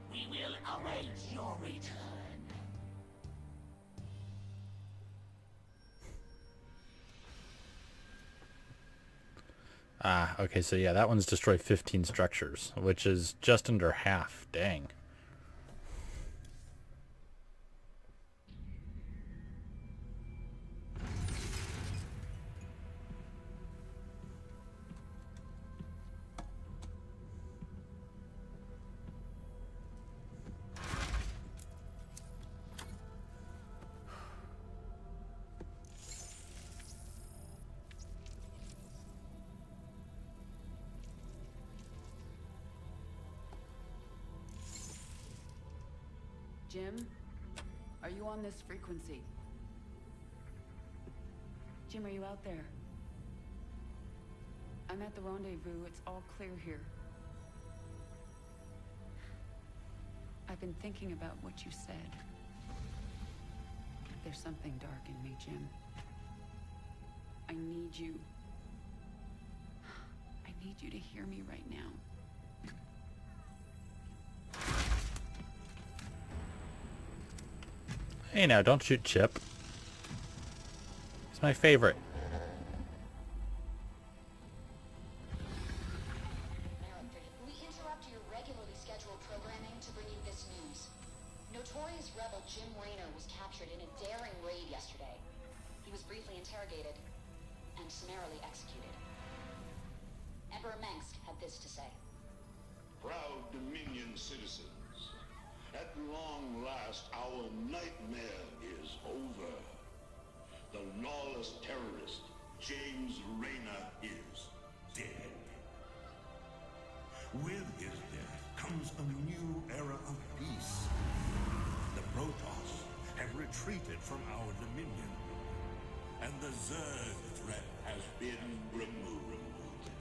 We will await your return. Ah, okay, so yeah, that one's destroyed 15 structures, which is just under half. Dang. Jim, are you on this frequency? Jim, are you out there? I'm at the rendezvous. It's all clear here. I've been thinking about what you said. There's something dark in me, Jim. I need you. I need you to hear me right now. Hey now, don't shoot Chip. He's my favorite. We interrupt your regularly scheduled programming to bring you this news. Notorious rebel Jim Raynor was captured in a daring raid yesterday. He was briefly interrogated and summarily executed. Emperor Mengsk had this to say. Proud Dominion citizens, At long last, our nightmare is over. The lawless terrorist, James Rayner, is dead. With his death comes a new era of peace. The Protoss have retreated from our dominion, and the Zerg threat has been removed.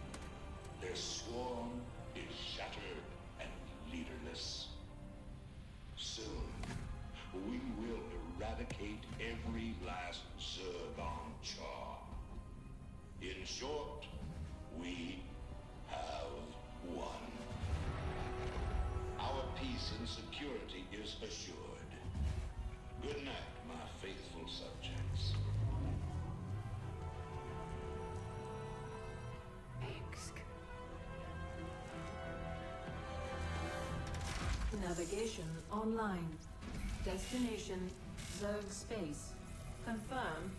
Their swarm is shattered and leaderless. Soon, we will eradicate every last Zerg on Char. In short, we have won. Our peace and security is assured. Good night, my faithful subjects. Navigation online. Destination Zerg space. Confirm.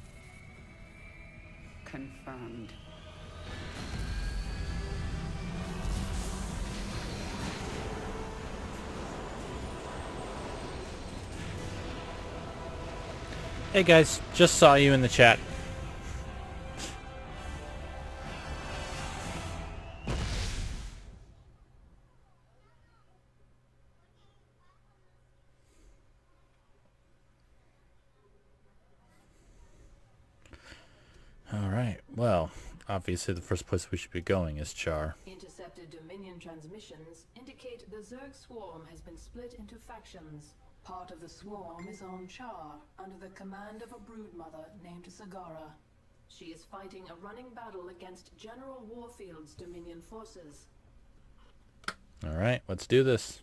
Confirmed. Hey guys, just saw you in the chat. Alright, well, obviously the first place we should be going is Char. Intercepted Dominion transmissions indicate the Zerg swarm has been split into factions. Part of the swarm is on Char, under the command of a broodmother named Sagara. She is fighting a running battle against General Warfield's Dominion forces. Alright, let's do this.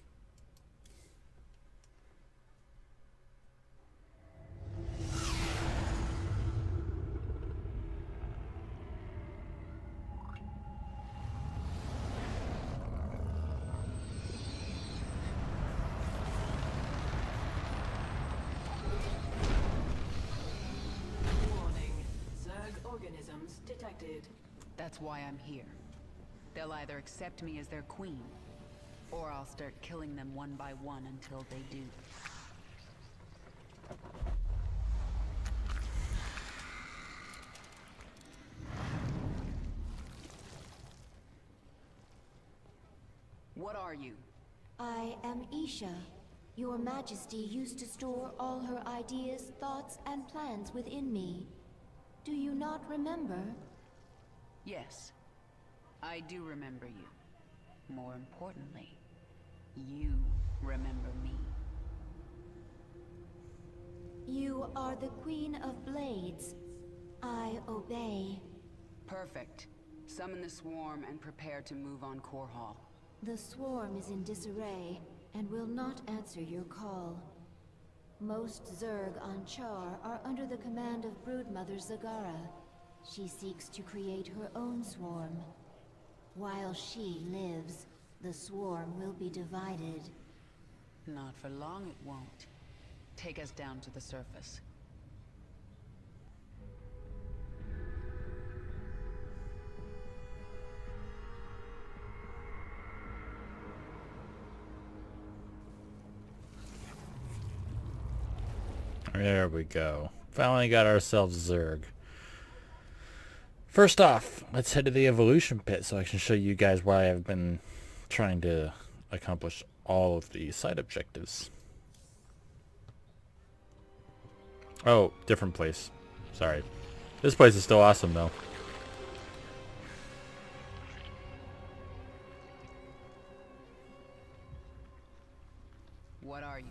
That's why I'm here. They'll either accept me as their queen, or I'll start killing them one by one until they do. What are you? I am Isha. Your Majesty used to store all her ideas, thoughts, and plans within me. Do you not remember? Yes, I do remember you. More importantly, you remember me. You are the Queen of Blades. I obey. Perfect. Summon the swarm and prepare to move on Core Hall. The swarm is in disarray and will not answer your call. Most Zerg on Char are under the command of Broodmother Zagara. She seeks to create her own swarm. While she lives, the swarm will be divided. Not for long it won't. Take us down to the surface. There we go. Finally got ourselves Zerg. First off, let's head to the evolution pit so I can show you guys why I've been trying to accomplish all of the side objectives. Oh, different place. Sorry. This place is still awesome though. What are you?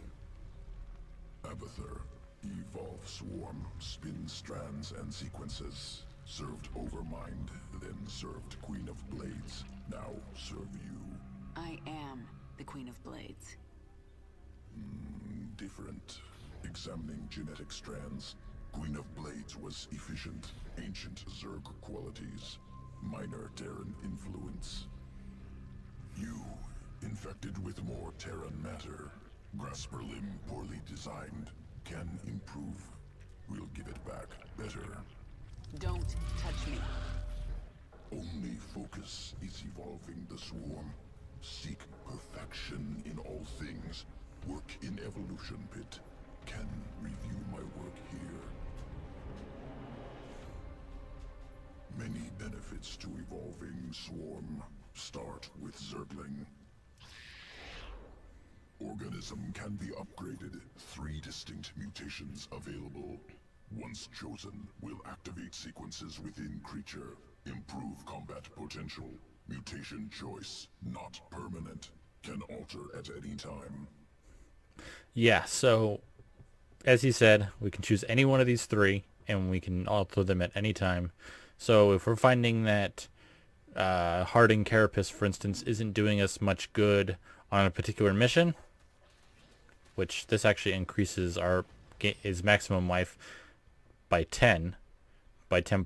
Abathur. Evolve swarm, spin strands and sequences. Served Overmind, then served Queen of Blades. Now serve you. I am the Queen of Blades. Different. Examining genetic strands. Queen of Blades was efficient, ancient Zerg qualities. Minor Terran influence. You, infected with more Terran matter. Grasper limb poorly designed. Can improve. We'll give it back better. Don't touch me. Only focus is evolving the swarm. Seek perfection in all things. work in Evolution Pit can review my work here. Many benefits to evolving Swarm start with Zergling. Organism can be upgraded. 3 distinct mutations available. Once chosen, will activate sequences within creature. Improve combat potential. Mutation choice, not permanent. Can alter at any time. Yeah, so as he said, we can choose any one of these 3, and we can alter them at any time. So if we're finding that Hardened Carapace, for instance, isn't doing us much good on a particular mission, which this actually increases his maximum life by 10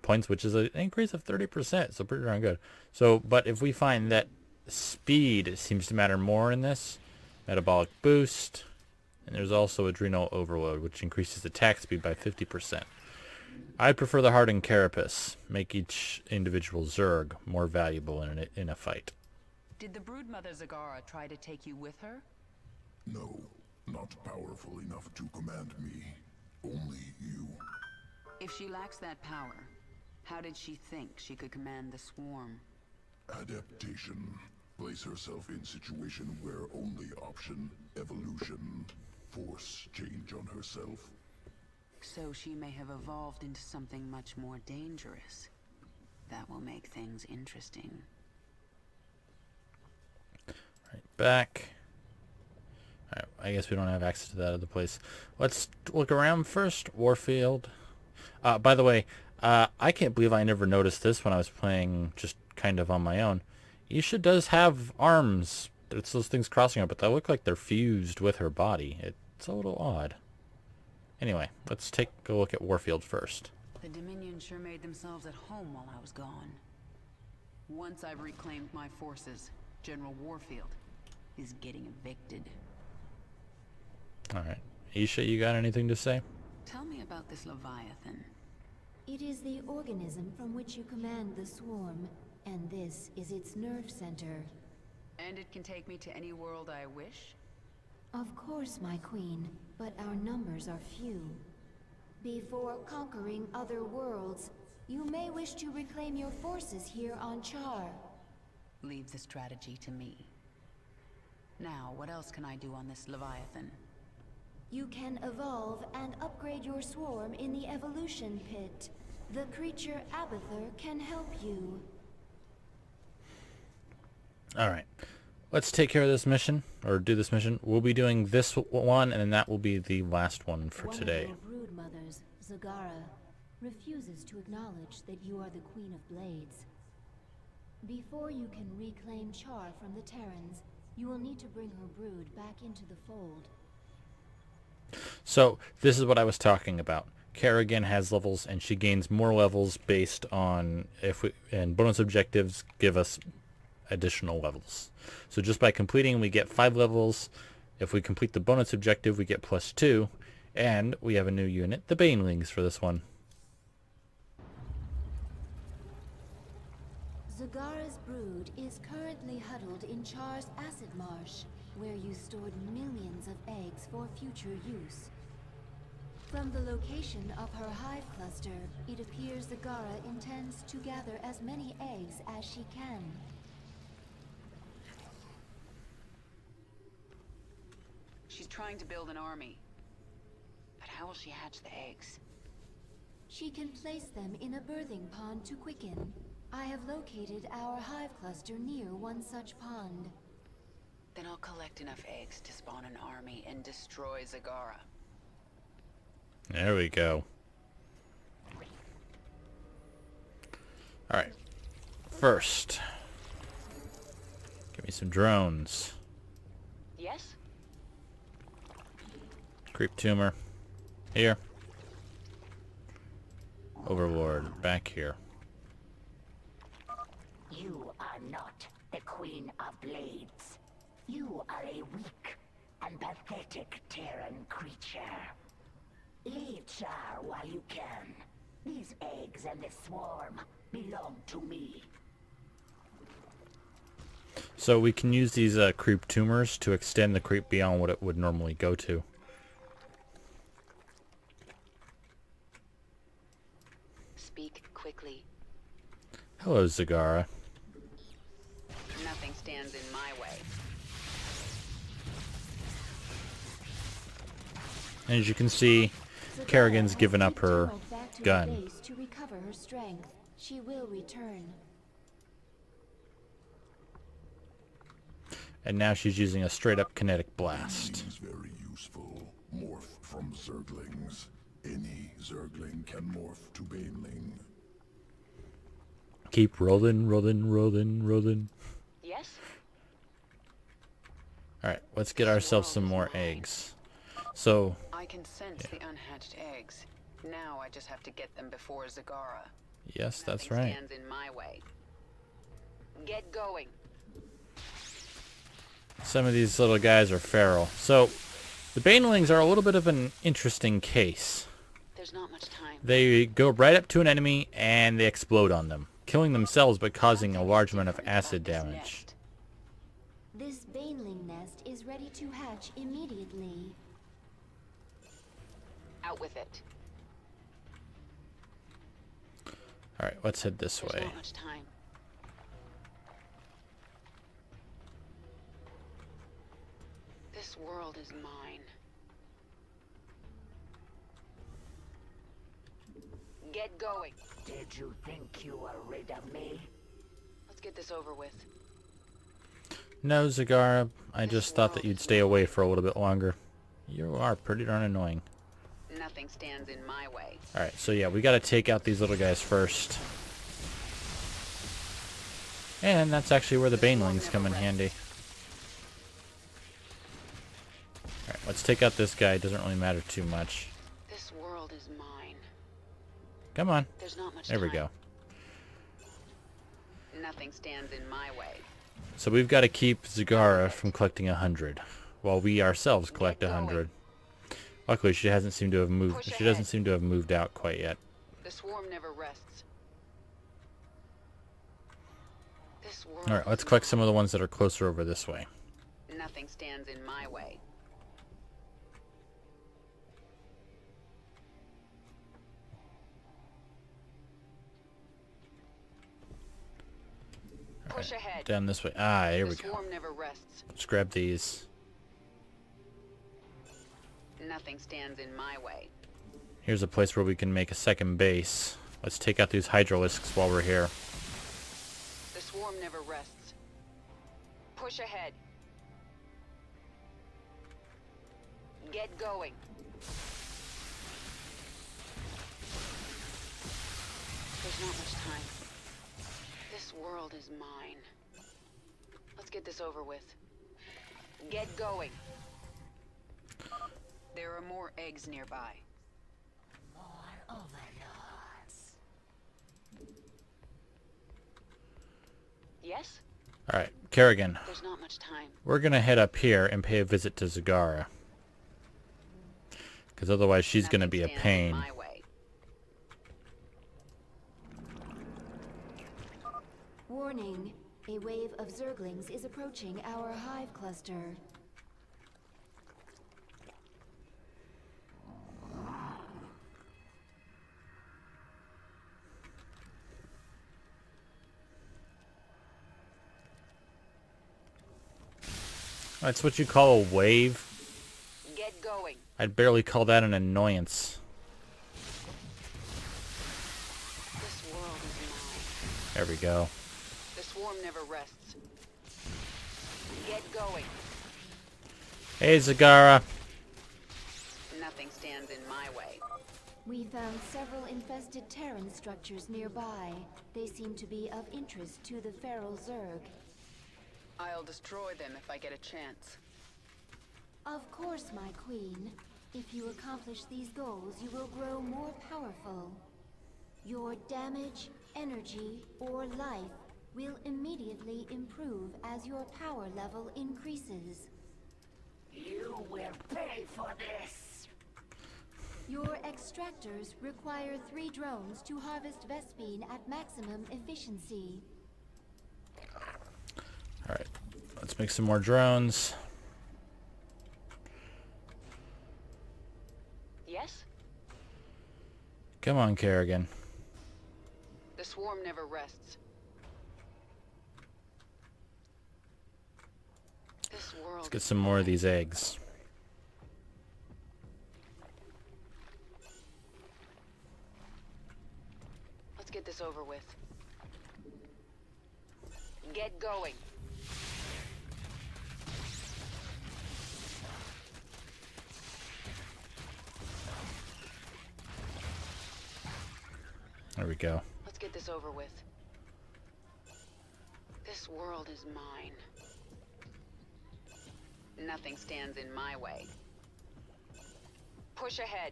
points, which is an increase of 30%, so pretty darn good. So, but if we find that speed seems to matter more in this, metabolic boost, and there's also adrenal overload, which increases attack speed by 50%. I prefer the Hardened Carapace. Make each individual Zerg more valuable in a fight. Did the Broodmother Zagara try to take you with her? No, not powerful enough to command me. Only you. If she lacks that power, how did she think she could command the swarm? Adaptation. Place herself in situation where only option, evolution. Force change on herself. So she may have evolved into something much more dangerous. That will make things interesting. Right, back. Alright, I guess we don't have access to that other place. Let's look around first. Warfield. By the way, I can't believe I never noticed this when I was playing just kind of on my own. Isha does have arms. It's those things crossing her, but they look like they're fused with her body. It's a little odd. Anyway, let's take a look at Warfield first. The Dominion sure made themselves at home while I was gone. Once I've reclaimed my forces, General Warfield is getting evicted. Alright. Isha, you got anything to say? Tell me about this Leviathan. It is the organism from which you command the swarm, and this is its nerve center. And it can take me to any world I wish? Of course, my queen, but our numbers are few. Before conquering other worlds, you may wish to reclaim your forces here on Char. Leave the strategy to me. Now, what else can I do on this Leviathan? You can evolve and upgrade your swarm in the Evolution Pit. The creature Abathur can help you. Alright. Let's take care of this mission, or do this mission. We'll be doing this one, and then that will be the last one for today. One of your broodmothers, Zagara, refuses to acknowledge that you are the Queen of Blades. Before you can reclaim Char from the Terrans, you will need to bring her brood back into the fold. So, this is what I was talking about. Kerrigan has levels, and she gains more levels based on and bonus objectives give us additional levels. So just by completing, we get 5 levels. If we complete the bonus objective, we get +2, and we have a new unit, the Banelings, for this one. Zagara's brood is currently huddled in Char's acid marsh, where you stored millions of eggs for future use. From the location of her hive cluster, it appears Zagara intends to gather as many eggs as she can. She's trying to build an army. But how will she hatch the eggs? She can place them in a birthing pond to quicken. I have located our hive cluster near one such pond. Then I'll collect enough eggs to spawn an army and destroy Zagara. There we go. Alright. First, give me some drones. Yes? Creep tumor. Here. Overlord. Back here. You are not the Queen of Blades. You are a weak and pathetic Terran creature. Leave Char while you can. These eggs and the swarm belong to me. So we can use these creep tumors to extend the creep beyond what it would normally go to. Speak quickly. Hello, Zagara. Nothing stands in my way. And as you can see, Kerrigan's given up her gun. To recover her strength, she will return. And now she's using a straight-up kinetic blast. Is very useful. Morph from Zerglings. Any Zergling can morph to Baneling. Keep rolling, rolling, rolling, rolling. Yes? Alright, let's get ourselves some more eggs. So... I can sense the unhatched eggs. Now I just have to get them before Zagara. Yes, that's Nothing right. stands in my way. Get going. Some of these little guys are feral. So, the Banelings are a little bit of an interesting case. There's not much time. They go right up to an enemy and they explode on them, killing themselves but causing a large amount of acid damage. This Baneling nest is ready to hatch immediately. Out with it. Alright, let's head this way. There's not much time. This world is mine. Get going. Did you think you were rid of me? Let's get this over with. No, Zagara, I just thought that you'd stay away for a little bit longer. You are pretty darn annoying. Nothing stands in my way. Alright, so yeah, we gotta take out these little guys first. And that's actually where the Banelings come in handy. Alright, let's take out this guy. It doesn't really matter too much. This world is mine. Come on. There's not much There we time. go. Nothing stands in my way. So we've got to keep Zagara from collecting 100, while we ourselves collect 100. Luckily, she hasn't seemed to have moved. She doesn't seem to have moved out quite yet. The swarm never rests. This world. All right, let's collect some of the ones that are closer over this way. Nothing stands in my way. Push ahead. Down this way. Ah, here we The go. swarm never rests. Let's grab these. Nothing stands in my way. Here's a place where we can make a second base. Let's take out these hydralisks while we're here. The swarm never rests. Push ahead. Get going. There's not much time. This world is mine. Let's get this over with. Get going. There are more eggs nearby. More overlords. Yes? All right, Kerrigan. There's not much time. We're gonna head up here and pay a visit to Zagara, because otherwise she's gonna be a pain. My way. Warning, a wave of Zerglings is approaching our hive cluster. That's what you call a wave? Get going. I'd barely call that an annoyance. This world is mine. There we go. The swarm never rests. Get going. Hey, Zagara. Nothing stands in my way. We found several infested Terran structures nearby. They seem to be of interest to the feral Zerg. I'll destroy them if I get a chance. Of course, my queen. If you accomplish these goals, you will grow more powerful. Your damage, energy, or life will immediately improve as your power level increases. You will pay for this. Your extractors require 3 drones to harvest Vespine at maximum efficiency. Alright, Let's make some more drones. Yes? Come on, Kerrigan. The swarm never rests. This world. Let's get some more of these eggs. Let's get this over with. Get going. There we go. Let's get this over with. This world is mine. Nothing stands in my way. Push ahead.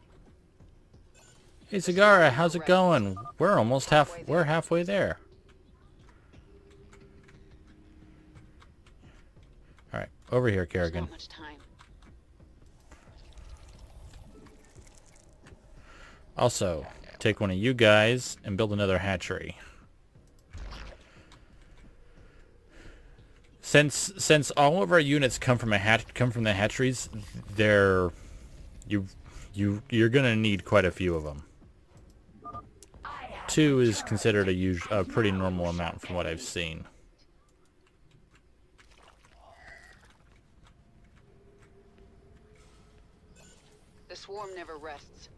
Hey, Zagara, how's it going? We're almost halfway there. All right, over here, Kerrigan. Not much time. Also, take one of you guys and build another hatchery. Since all of our units come from the hatcheries, you're gonna need quite a few of them. 2 is considered a pretty normal amount from what I've seen. The swarm never rests.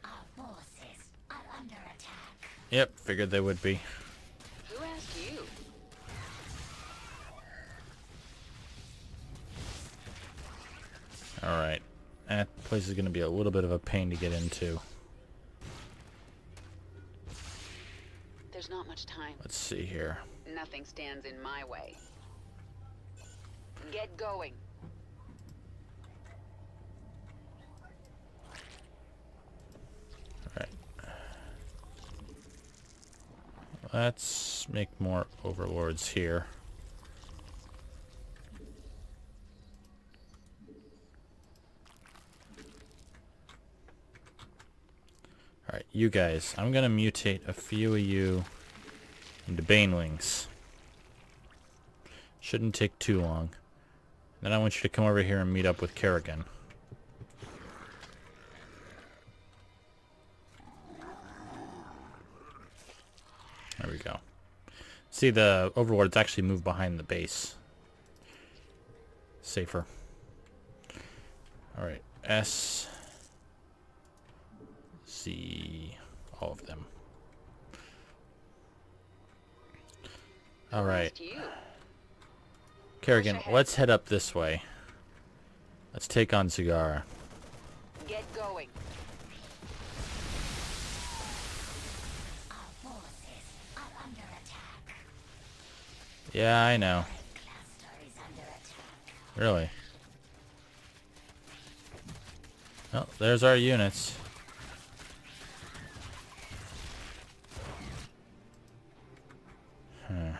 Our forces are under attack. Yep, figured they would be. Who asked you? Alright. That place is going to be a little bit of a pain to get into. There's not much time. Let's see here. Nothing stands in my way. Get going. Alright. Let's make more overlords here. Alright, you guys. I'm going to mutate a few of you into banelings. Shouldn't take too long. Then I want you to come over here and meet up with Kerrigan. There we go. See, the overlords actually move behind the base. Safer. Alright, S, Z, all of them. Alright. Kerrigan, let's head up this way. Let's take on Zagara. Get going. Our forces are under attack. Yeah, I know. Cluster is under attack. Really? Well, there's our units. Huh.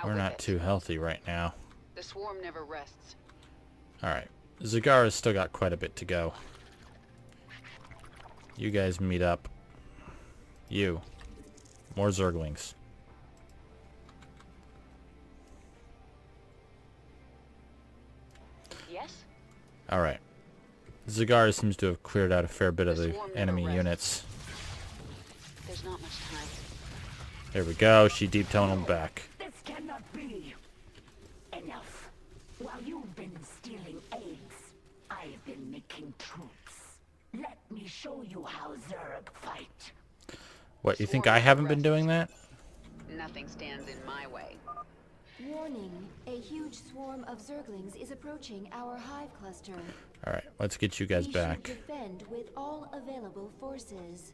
We're not too healthy right now. The swarm never rests. Alright. Zagara's still got quite a bit to go. You guys meet up. You. More Zerglings. Yes? Alright. Zagara seems to have cleared out a fair bit of the enemy units. There's not much time. There we go. She deep tunneled back. This cannot be. Enough. While you've been stealing eggs, I've been making troops. Let me show you how Zerg fight. What, you think I haven't been doing that? Nothing stands in my way. Warning, a huge swarm of Zerglings is approaching our hive cluster. Alright, let's get you guys We back. should defend with all available forces.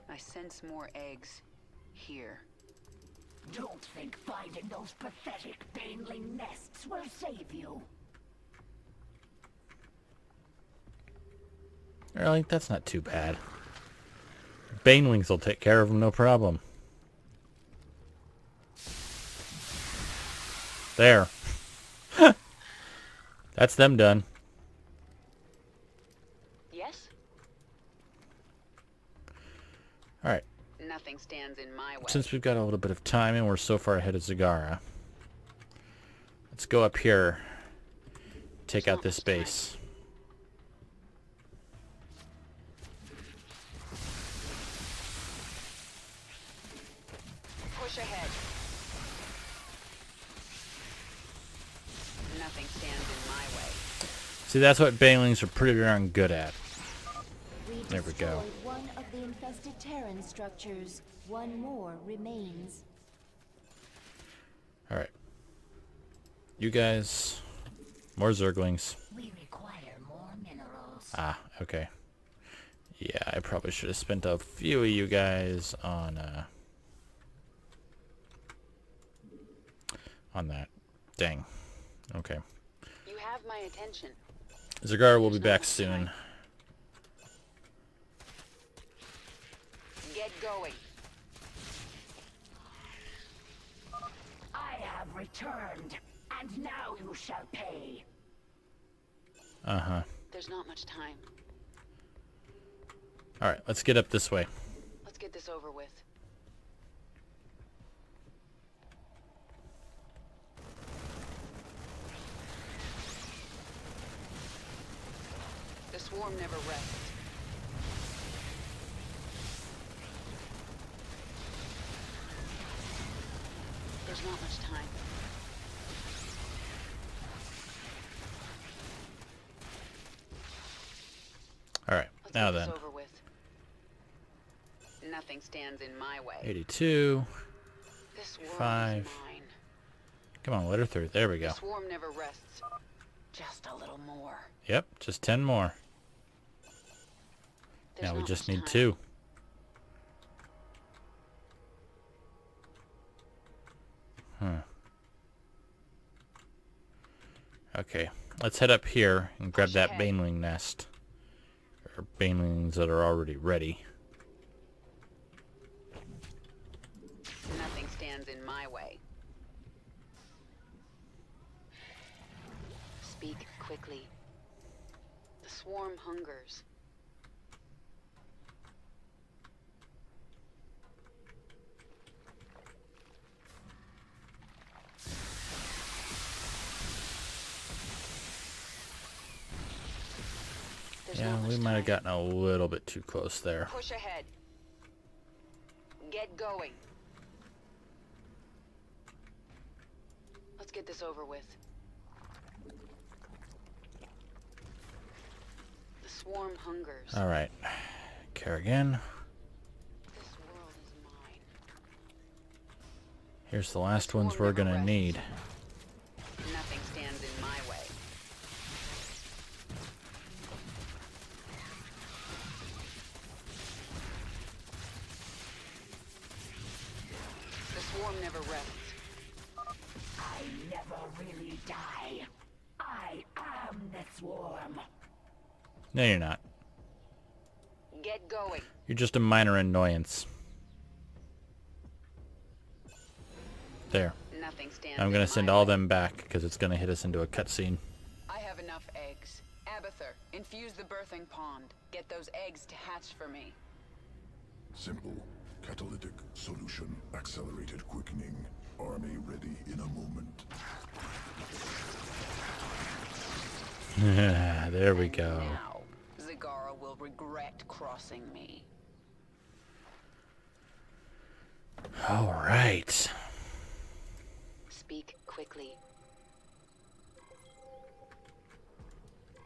I sense more eggs here. Don't think finding those pathetic baneling nests will save you. Really? That's not too bad. Banelings will take care of them, no problem. There. That's them done. Yes? Nothing stands in my way. Since we've got a little bit of time and we're so far ahead of Zagara, let's go up here, take out this base. Push ahead. Nothing stands in my way. See, that's what banelings are pretty darn good at. There we go. Destroyed one of the infested Terran structures. One more remains. Alright. You guys, more Zerglings. We require more minerals. Ah, okay. Yeah, I probably should have spent a few of you guys on that. Dang. Okay. You have my attention. Zagara will be back soon. Get going. I have returned, and now you shall pay. Uh-huh. There's not much time. Alright, let's get up this way. Let's get this over with. The swarm never rests. There's not much time. Alright, now then. Over with. Nothing stands in my way. 82. This world 5. is mine. Come on, let her through. There we go. The swarm never rests. Just a little more. Yep, just 10 more. Now we just need 2. Okay, let's head up here and grab that baneling nest. Or banelings that are already ready. Nothing stands in my way. Speak quickly. The swarm hungers. Yeah, we might have gotten a little bit too close there. Push ahead. Get going. Let's get this over with. The swarm hungers. Alright. Kerrigan. This world is mine. Here's the last ones we're gonna need. Nothing stands in my way. The swarm never rests. I never really die. I am the swarm. No, you're not. Get going. You're just a minor annoyance. There. Nothing stands I'm gonna in send my all way. them back because it's gonna hit us into a cutscene. I have enough eggs. Abathur, infuse the birthing pond. Get those eggs to hatch for me. Simple. Catalytic solution. Accelerated quickening. Army ready in a moment. There we go. Now, Zagara will regret crossing me. All right. Speak quickly.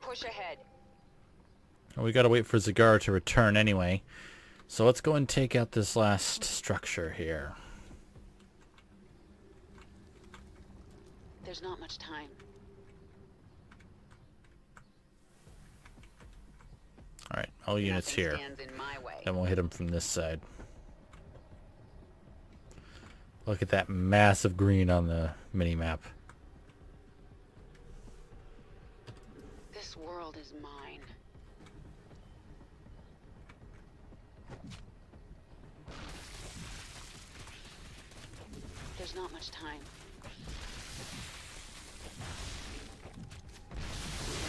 Push ahead. Well, we gotta wait for Zagara to return anyway. So let's go and take out this last structure here. There's not much time. Alright, all units Nothing here. stands in my way. Then we'll hit them from this side. Look at that massive green on the mini-map. This world is mine. There's not much time.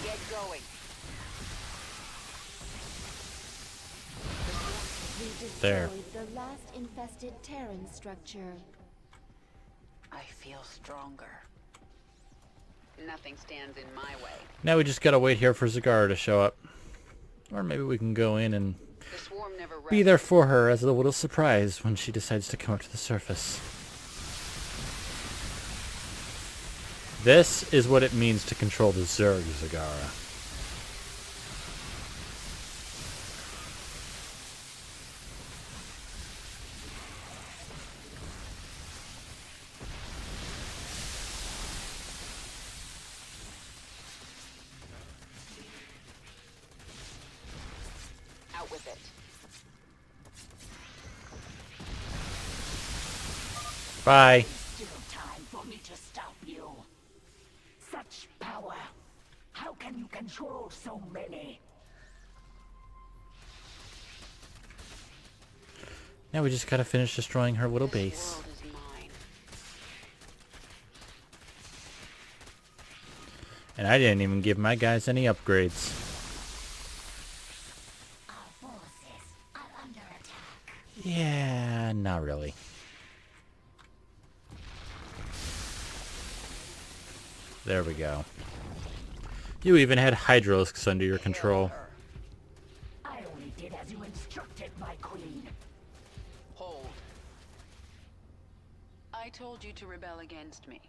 Get going. We There. destroyed the last infested Terran structure. I feel stronger. Nothing stands in my way. Now we just gotta wait here for Zagara to show up. Or maybe we can go in and be there for her as a little surprise when she decides to come up to the surface. This is what it means to control the Zerg, Zagara. Out with it. Bye. Still time for me to stop you. Such power. How can you control so many? Now we just gotta finish destroying her little base. And I didn't even give my guys any upgrades. Yeah, not really. There we go. You even had Hydralisks under your control. I only did as you instructed, my queen. Hold. I told you to rebel against me.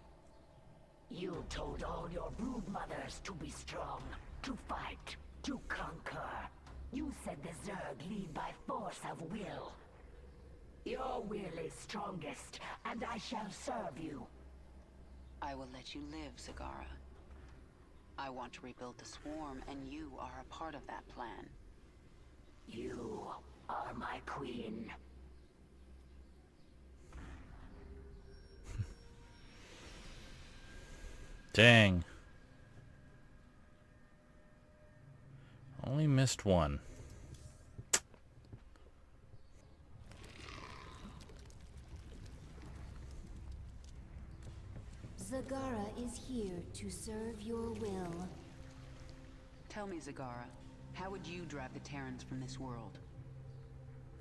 You told all your brood mothers to be strong, to fight, to conquer. You said the Zerg lead by force of will. Your will is strongest, and I shall serve you. I will let you live, Zagara. I want to rebuild the swarm, and you are a part of that plan. You are my queen. Dang. Only missed one. Zagara is here to serve your will. Tell me, Zagara, how would you drive the Terrans from this world?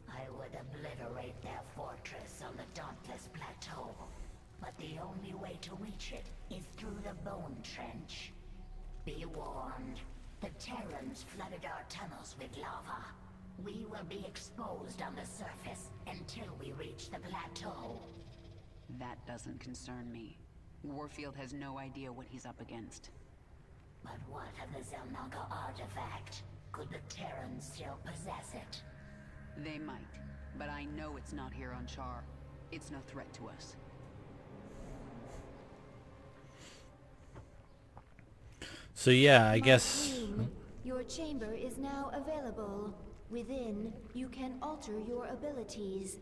I would obliterate their fortress on the Dauntless Plateau. But the only way to reach it is through the Bone Trench. Be warned, the Terrans flooded our tunnels with lava. We will be exposed on the surface until we reach the plateau. That doesn't concern me. Warfield has no idea what he's up against. But what of the Zelnaga artifact? Could the Terrans still possess it? They might, but I know it's not here on Char. It's no threat to us. So yeah, I guess... Queen, your chamber is now available. Within, you can alter your abilities.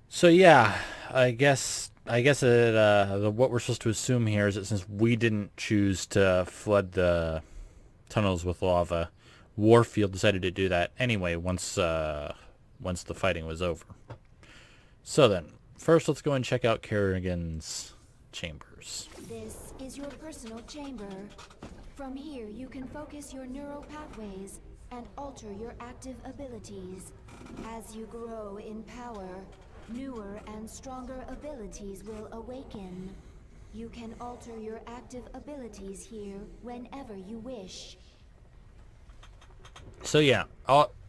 So yeah, I guess what we're supposed to assume here is that since we didn't choose to flood the tunnels with lava, Warfield decided to do that anyway once the fighting was over. So then, first let's go and check out Kerrigan's chambers. This is your personal chamber. From here, you can focus your neural pathways and alter your active abilities. As you grow in power, newer and stronger abilities will awaken. You can alter your active abilities here whenever you wish. So yeah,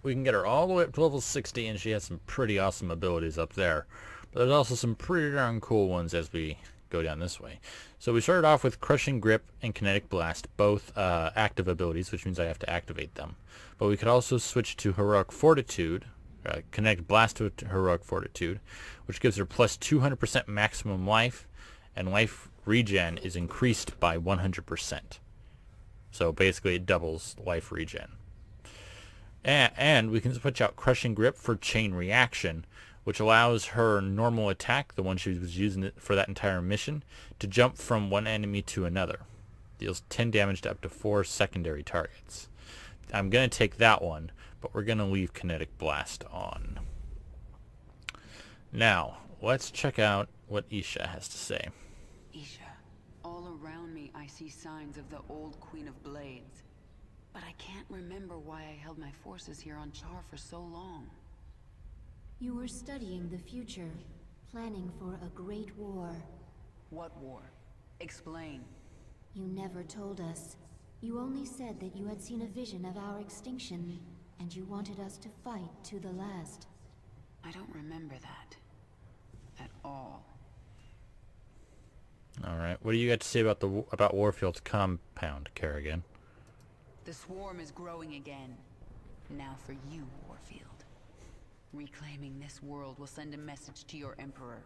we can get her all the way up to level 60, and she has some pretty awesome abilities up there. But there's also some pretty darn cool ones as we go down this way. So we started off with Crushing Grip and Kinetic Blast, both active abilities, which means I have to activate them. But we could also switch to Heroic Fortitude, Kinetic Blast to Heroic Fortitude, which gives her plus 200% maximum life, and life regen is increased by 100%. So basically it doubles life regen. And we can switch out Crushing Grip for Chain Reaction, which allows her normal attack, the one she was using for that entire mission, to jump from one enemy to another. Deals 10 damage to up to 4 secondary targets. I'm going to take that one, but we're going to leave Kinetic Blast on. Now, let's check out what Isha has to say. Isha, all around me I see signs of the old Queen of Blades. But I can't remember why I held my forces here on Char for so long. You were studying the future, planning for a great war. What war? Explain. You never told us. You only said that you had seen a vision of our extinction, and you wanted us to fight to the last. I don't remember that. At all. Alright, what do you got to say about Warfield's compound, Kerrigan? The swarm is growing again. Now for you, Warfield. Reclaiming this world will send a message to your Emperor.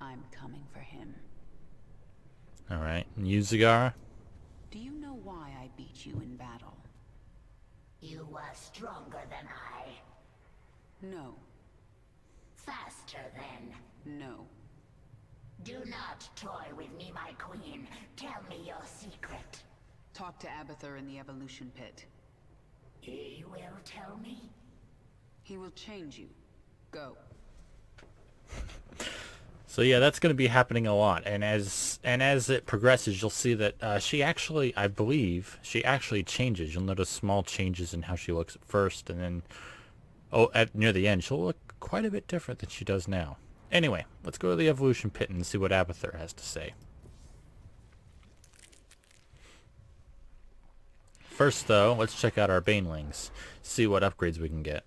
I'm coming for him. Alright, and you, Zagara? Do you know why I beat you in battle? You were stronger than I. No. Faster then. No. Do not toy with me, my queen. Tell me your secret. Talk to Abathur in the evolution pit. He will tell me? He will change you. Go. So yeah, that's going to be happening a lot, and as it progresses, you'll see that she actually, I believe, she actually changes. You'll notice small changes in how she looks at first, and then, near the end, she'll look quite a bit different than she does now. Anyway, let's go to the evolution pit and see what Abathur has to say. First, though, let's check out our banelings, see what upgrades we can get.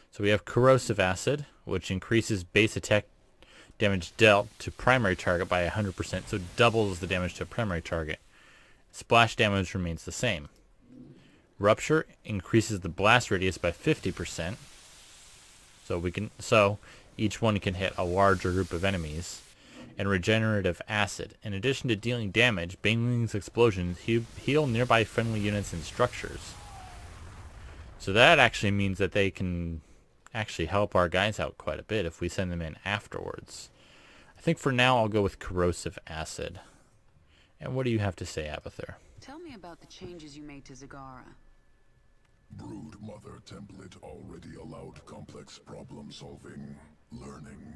So we have corrosive acid, which increases base attack damage dealt to primary target by 100%, so doubles the damage to a primary target. Splash damage remains the same. Rupture increases the blast radius by 50%, so each one can hit a larger group of enemies. And regenerative acid. In addition to dealing damage, banelings' explosions heal nearby friendly units and structures. So that actually means that they can actually help our guys out quite a bit if we send them in afterwards. I think for now I'll go with corrosive acid. And what do you have to say, Abathur? Tell me about the changes you made to Zagara. Brood Mother template already allowed complex problem solving, learning,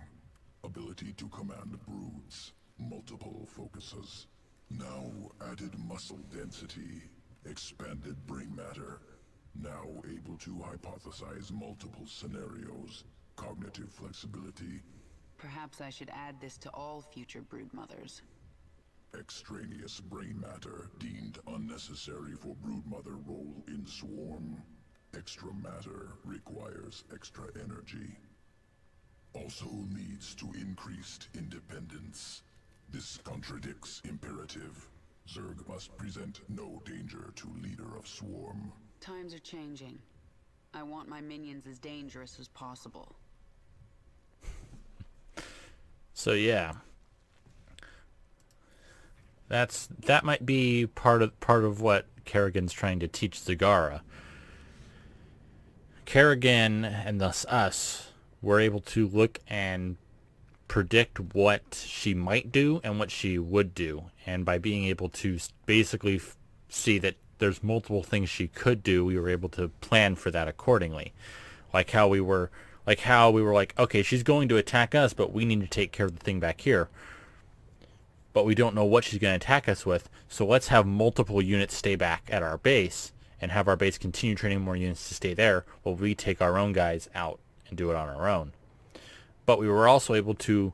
ability to command broods, multiple focuses. Now added muscle density, expanded brain matter. Now able to hypothesize multiple scenarios, cognitive flexibility. Perhaps I should add this to all future brood mothers. Extraneous brain matter deemed unnecessary for brood mother role in swarm. Extra matter requires extra energy. Also leads to increased independence. This contradicts imperative. Zerg must present no danger to leader of swarm. Times are changing. I want my minions as dangerous as possible. So yeah, that might be part of what Kerrigan's trying to teach Zagara. Kerrigan, and thus us, were able to look and predict what she might do and what she would do, and by being able to basically see that there's multiple things she could do, we were able to plan for that accordingly. Like how we were like, okay, she's going to attack us, but we need to take care of the thing back here. But we don't know what she's going to attack us with, so let's have multiple units stay back at our base, and have our base continue training more units to stay there, while we take our own guys out and do it on our own. But we were also able to,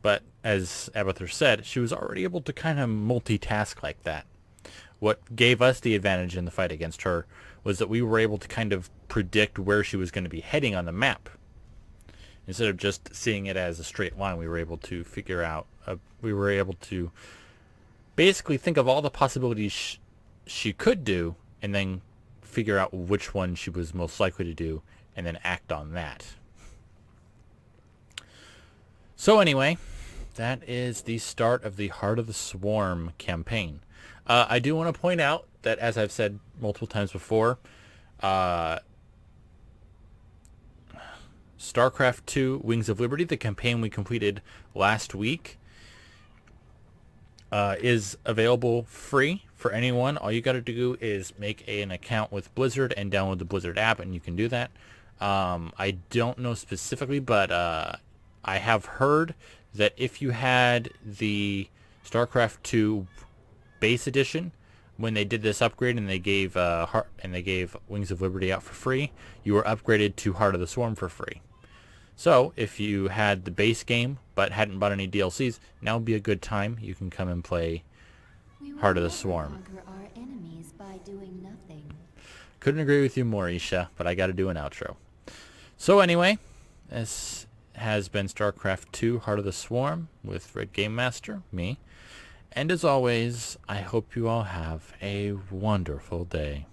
but as Abathur said, she was already able to kind of multitask like that. What gave us the advantage in the fight against her was that we were able to kind of predict where she was going to be heading on the map. Instead of just seeing it as a straight line, we were able to figure out, we were able to basically think of all the possibilities she could do, and then figure out which one she was most likely to do, and then act on that. So anyway, that is the start of the Heart of the Swarm campaign. I do want to point out that, as I've said multiple times before, Starcraft 2 Wings of Liberty, the campaign we completed last week, is available free for anyone. All you got to do is make an account with Blizzard and download the Blizzard app, and you can do that. I don't know specifically, but I have heard that if you had the Starcraft 2 base edition, when they did this upgrade and they gave Wings of Liberty out for free, you were upgraded to Heart of the Swarm for free. So if you had the base game but hadn't bought any DLCs, now would be a good time. You can come and play Heart of the Swarm. Conquer our enemies by doing nothing. Couldn't agree with you more, Isha, but I got to do an outro. So anyway, this has been Starcraft 2 Heart of the Swarm with Redgamemaster, me. And as always, I hope you all have a wonderful day.